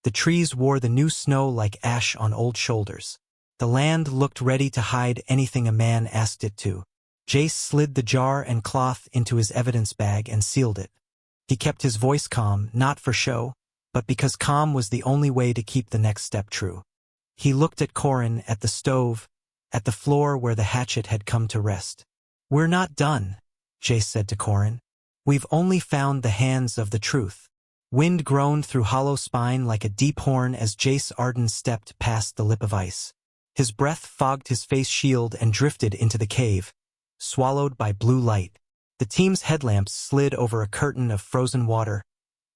the trees wore the new snow like ash on old shoulders. The land looked ready to hide anything a man asked it to. Jace slid the jar and cloth into his evidence bag and sealed it. He kept his voice calm, not for show, but because calm was the only way to keep the next step true. He looked at Corin, at the stove, at the floor where the hatchet had come to rest. "We're not done," Jace said to Corin. "We've only found the hands of the truth." Wind groaned through hollow spine like a deep horn as Jace Arden stepped past the lip of ice. His breath fogged his face shield and drifted into the cave, swallowed by blue light. The team's headlamps slid over a curtain of frozen water,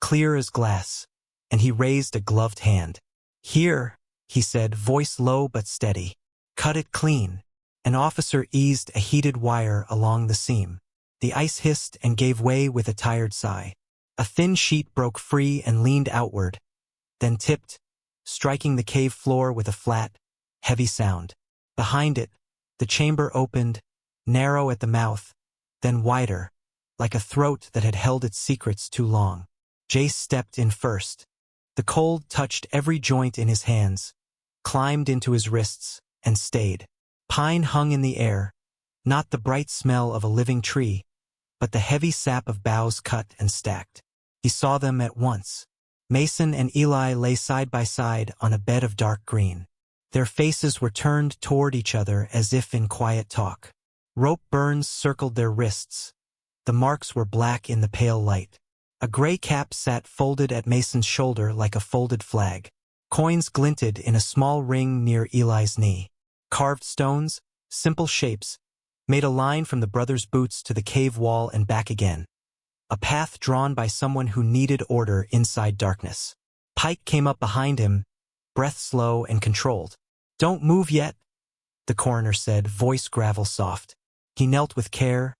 clear as glass, and he raised a gloved hand. "Here," he said, voice low but steady. "Cut it clean." An officer eased a heated wire along the seam. The ice hissed and gave way with a tired sigh. A thin sheet broke free and leaned outward, then tipped, striking the cave floor with a flat, heavy sound. Behind it, the chamber opened, narrow at the mouth, then wider, like a throat that had held its secrets too long. Jace stepped in first. The cold touched every joint in his hands, climbed into his wrists, and stayed. Pine hung in the air, not the bright smell of a living tree, but the heavy sap of boughs cut and stacked. He saw them at once. Mason and Eli lay side by side on a bed of dark green. Their faces were turned toward each other as if in quiet talk. Rope burns circled their wrists. The marks were black in the pale light. A gray cap sat folded at Mason's shoulder like a folded flag. Coins glinted in a small ring near Eli's knee. Carved stones, simple shapes, made a line from the brothers' boots to the cave wall and back again. A path drawn by someone who needed order inside darkness. Pike came up behind him, breath slow and controlled. "Don't move yet," the coroner said, voice gravel soft. He knelt with care,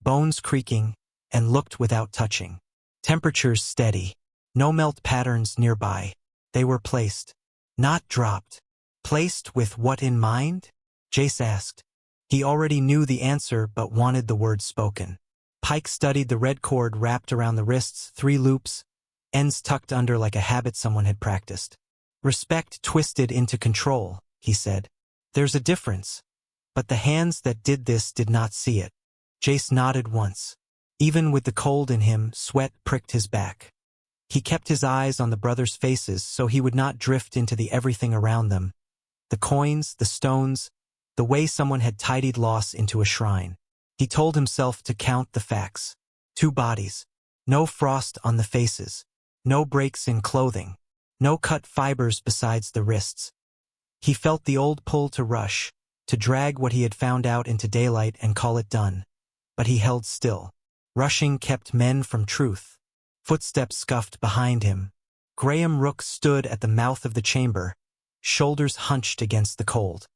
bones creaking, and looked without touching. Temperatures steady. No melt patterns nearby. They were placed, not dropped. Placed with what in mind? Jace asked. He already knew the answer but wanted the words spoken. Pike studied the red cord wrapped around the wrists, 3 loops, ends tucked under like a habit someone had practiced. "Respect twisted into control," he said. "There's a difference. But the hands that did this did not see it." Jace nodded once. Even with the cold in him, sweat pricked his back. He kept his eyes on the brothers' faces so he would not drift into the everything around them. The coins, the stones, the way someone had tidied loss into a shrine. He told himself to count the facts. 2 bodies. No frost on the faces. No breaks in clothing. No cut fibers besides the wrists. He felt the old pull to rush, to drag what he had found out into daylight and call it done. But he held still. Rushing kept men from truth. Footsteps scuffed behind him. Graham Rook stood at the mouth of the chamber, shoulders hunched against the cold.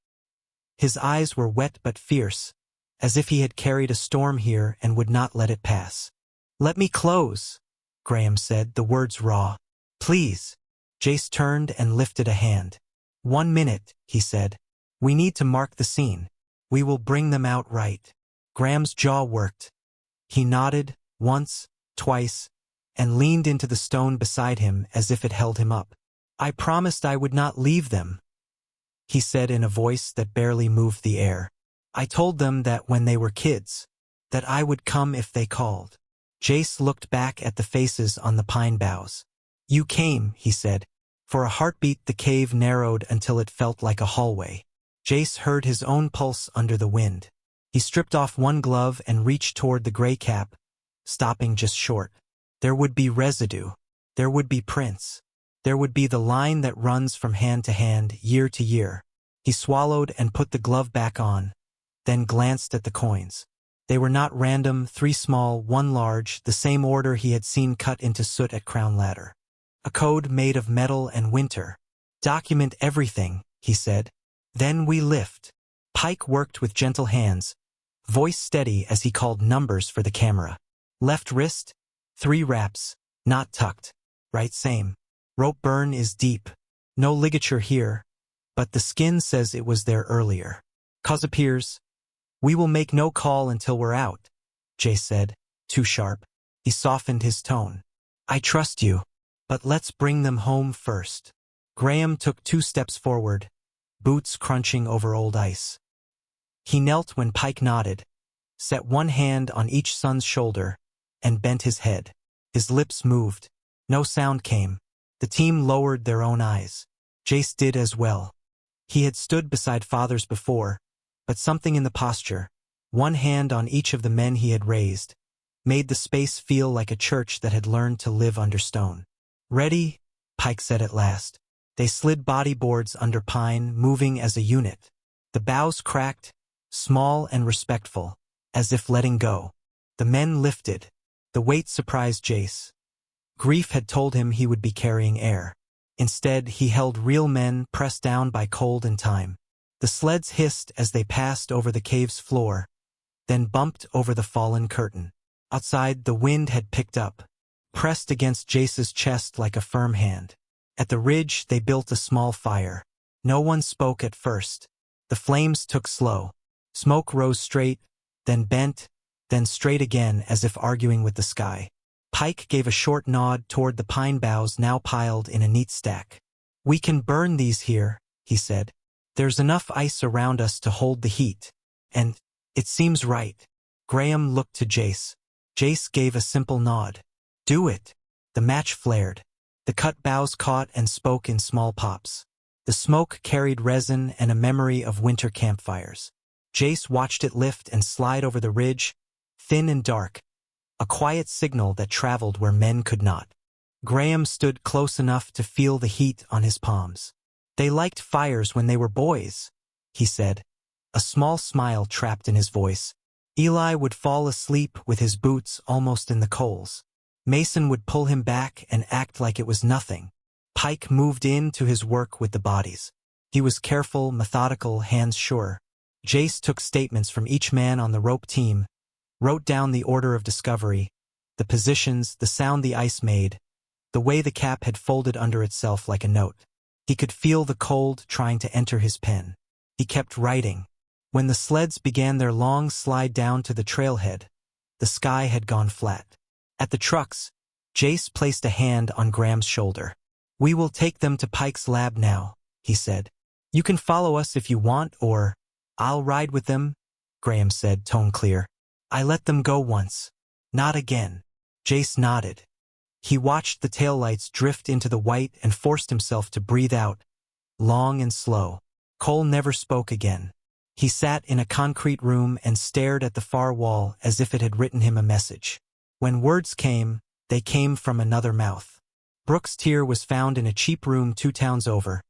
His eyes were wet but fierce, as if he had carried a storm here and would not let it pass. "Let me close," Graham said, the words raw. "Please." Jace turned and lifted a hand. "1 minute," he said. "We need to mark the scene. We will bring them out right." Graham's jaw worked. He nodded, once, twice, and leaned into the stone beside him as if it held him up. "I promised I would not leave them," he said in a voice that barely moved the air. "I told them that when they were kids, that I would come if they called." Jace looked back at the faces on the pine boughs. "You came," he said. For a heartbeat the cave narrowed until it felt like a hallway. Jace heard his own pulse under the wind. He stripped off one glove and reached toward the gray cap, stopping just short. There would be residue. There would be prints. There would be the line that runs from hand to hand, year to year. He swallowed and put the glove back on, then glanced at the coins. They were not random, 3 small, 1 large, the same order he had seen cut into soot at Crown Ladder. A code made of metal and winter. "Document everything," he said. "Then we lift." Pike worked with gentle hands, voice steady as he called numbers for the camera. "Left wrist, 3 wraps, not tucked. Right same. Rope burn is deep. No ligature here, but the skin says it was there earlier. Cause appears. We will make no call until we're out," Jace said, too sharp. He softened his tone. "I trust you, but let's bring them home first." Graham took 2 steps forward, boots crunching over old ice. He knelt when Pike nodded, set one hand on each son's shoulder, and bent his head. His lips moved. No sound came. The team lowered their own eyes. Jace did as well. He had stood beside fathers before, but something in the posture, one hand on each of the men he had raised, made the space feel like a church that had learned to live under stone. "Ready?" Pike said at last. They slid bodyboards under pine, moving as a unit. The boughs cracked, small and respectful, as if letting go. The men lifted. The weight surprised Jace. Grief had told him he would be carrying air. Instead, he held real men pressed down by cold and time. The sleds hissed as they passed over the cave's floor, then bumped over the fallen curtain. Outside, the wind had picked up, pressed against Jace's chest like a firm hand. At the ridge, they built a small fire. No one spoke at first. The flames took slow. Smoke rose straight, then bent, then straight again as if arguing with the sky. Pike gave a short nod toward the pine boughs now piled in a neat stack. "We can burn these here," he said. "There's enough ice around us to hold the heat. And it seems right." Graham looked to Jace. Jace gave a simple nod. "Do it." The match flared. The cut boughs caught and spoke in small pops. The smoke carried resin and a memory of winter campfires. Jace watched it lift and slide over the ridge, thin and dark, a quiet signal that traveled where men could not. Graham stood close enough to feel the heat on his palms. "They liked fires when they were boys," he said, a small smile trapped in his voice. Eli would fall asleep with his boots almost in the coals. Mason would pull him back and act like it was nothing. Pike moved in to his work with the bodies. He was careful, methodical, hands sure. Jace took statements from each man on the rope team, wrote down the order of discovery, the positions, the sound the ice made, the way the cap had folded under itself like a note. He could feel the cold trying to enter his pen. He kept writing. When the sleds began their long slide down to the trailhead, the sky had gone flat. At the trucks, Jace placed a hand on Graham's shoulder. "We will take them to Pike's lab now," he said. "You can follow us if you want, or I'll ride with them," Graham said, tone clear. "I let them go once. Not again." Jace nodded. He watched the taillights drift into the white and forced himself to breathe out, long and slow. Cole never spoke again. He sat in a concrete room and stared at the far wall as if it had written him a message. When words came, they came from another mouth. Brooks Tier was found in a cheap room 2 towns over,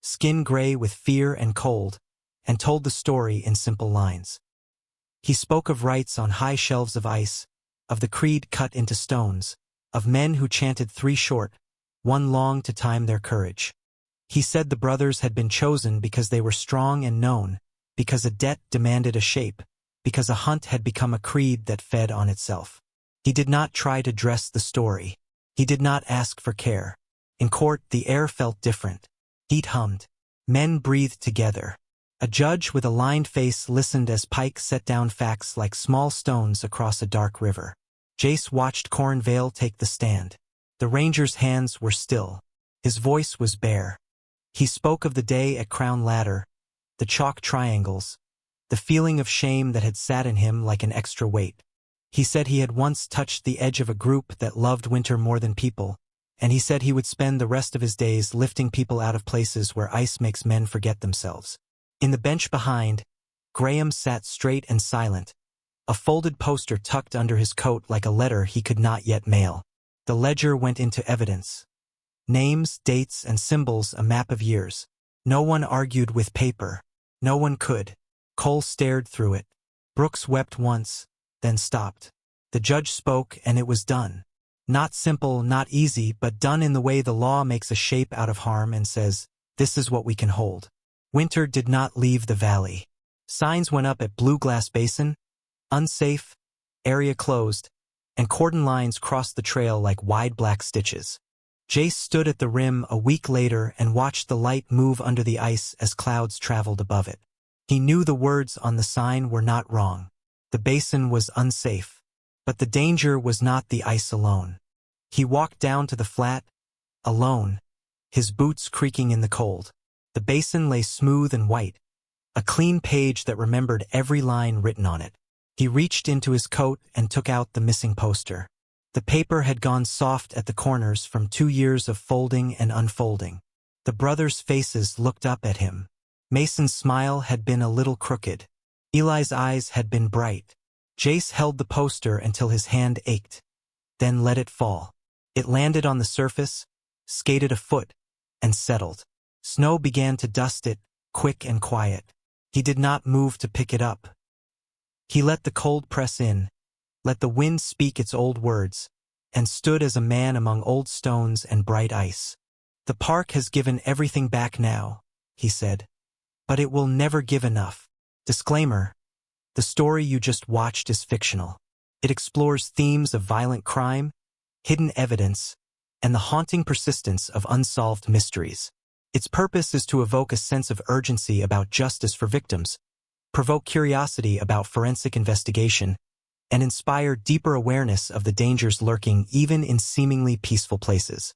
skin gray with fear and cold, and told the story in simple lines. He spoke of rites on high shelves of ice, of the creed cut into stones, of men who chanted 3 short, 1 long to time their courage. He said the brothers had been chosen because they were strong and known, because a debt demanded a shape, because a hunt had become a creed that fed on itself. He did not try to dress the story. He did not ask for care. In court, the air felt different. Heat hummed. Men breathed together. A judge with a lined face listened as Pike set down facts like small stones across a dark river. Jace watched Corin Vale take the stand. The ranger's hands were still. His voice was bare. He spoke of the day at Crown Ladder, the chalk triangles, the feeling of shame that had sat in him like an extra weight. He said he had once touched the edge of a group that loved winter more than people, and he said he would spend the rest of his days lifting people out of places where ice makes men forget themselves. In the bench behind, Graham sat straight and silent, a folded poster tucked under his coat like a letter he could not yet mail. The ledger went into evidence. Names, dates, and symbols, a map of years. No one argued with paper. No one could. Cole stared through it. Brooks wept once, then stopped. The judge spoke, and it was done. Not simple, not easy, but done in the way the law makes a shape out of harm and says, "This is what we can hold." Winter did not leave the valley. Signs went up at Blue Glass Basin, unsafe, area closed, and cordon lines crossed the trail like wide black stitches. Jace stood at the rim a week later and watched the light move under the ice as clouds traveled above it. He knew the words on the sign were not wrong. The basin was unsafe, but the danger was not the ice alone. He walked down to the flat, alone, his boots creaking in the cold. The basin lay smooth and white, a clean page that remembered every line written on it. He reached into his coat and took out the missing poster. The paper had gone soft at the corners from 2 years of folding and unfolding. The brothers' faces looked up at him. Mason's smile had been a little crooked. Eli's eyes had been bright. Jace held the poster until his hand ached, then let it fall. It landed on the surface, skated a foot, and settled. Snow began to dust it, quick and quiet. He did not move to pick it up. He let the cold press in, let the wind speak its old words, and stood as a man among old stones and bright ice. "The park has given everything back now," he said. "But it will never give enough." Disclaimer: the story you just watched is fictional. It explores themes of violent crime, hidden evidence, and the haunting persistence of unsolved mysteries. Its purpose is to evoke a sense of urgency about justice for victims, provoke curiosity about forensic investigation, and inspire deeper awareness of the dangers lurking even in seemingly peaceful places.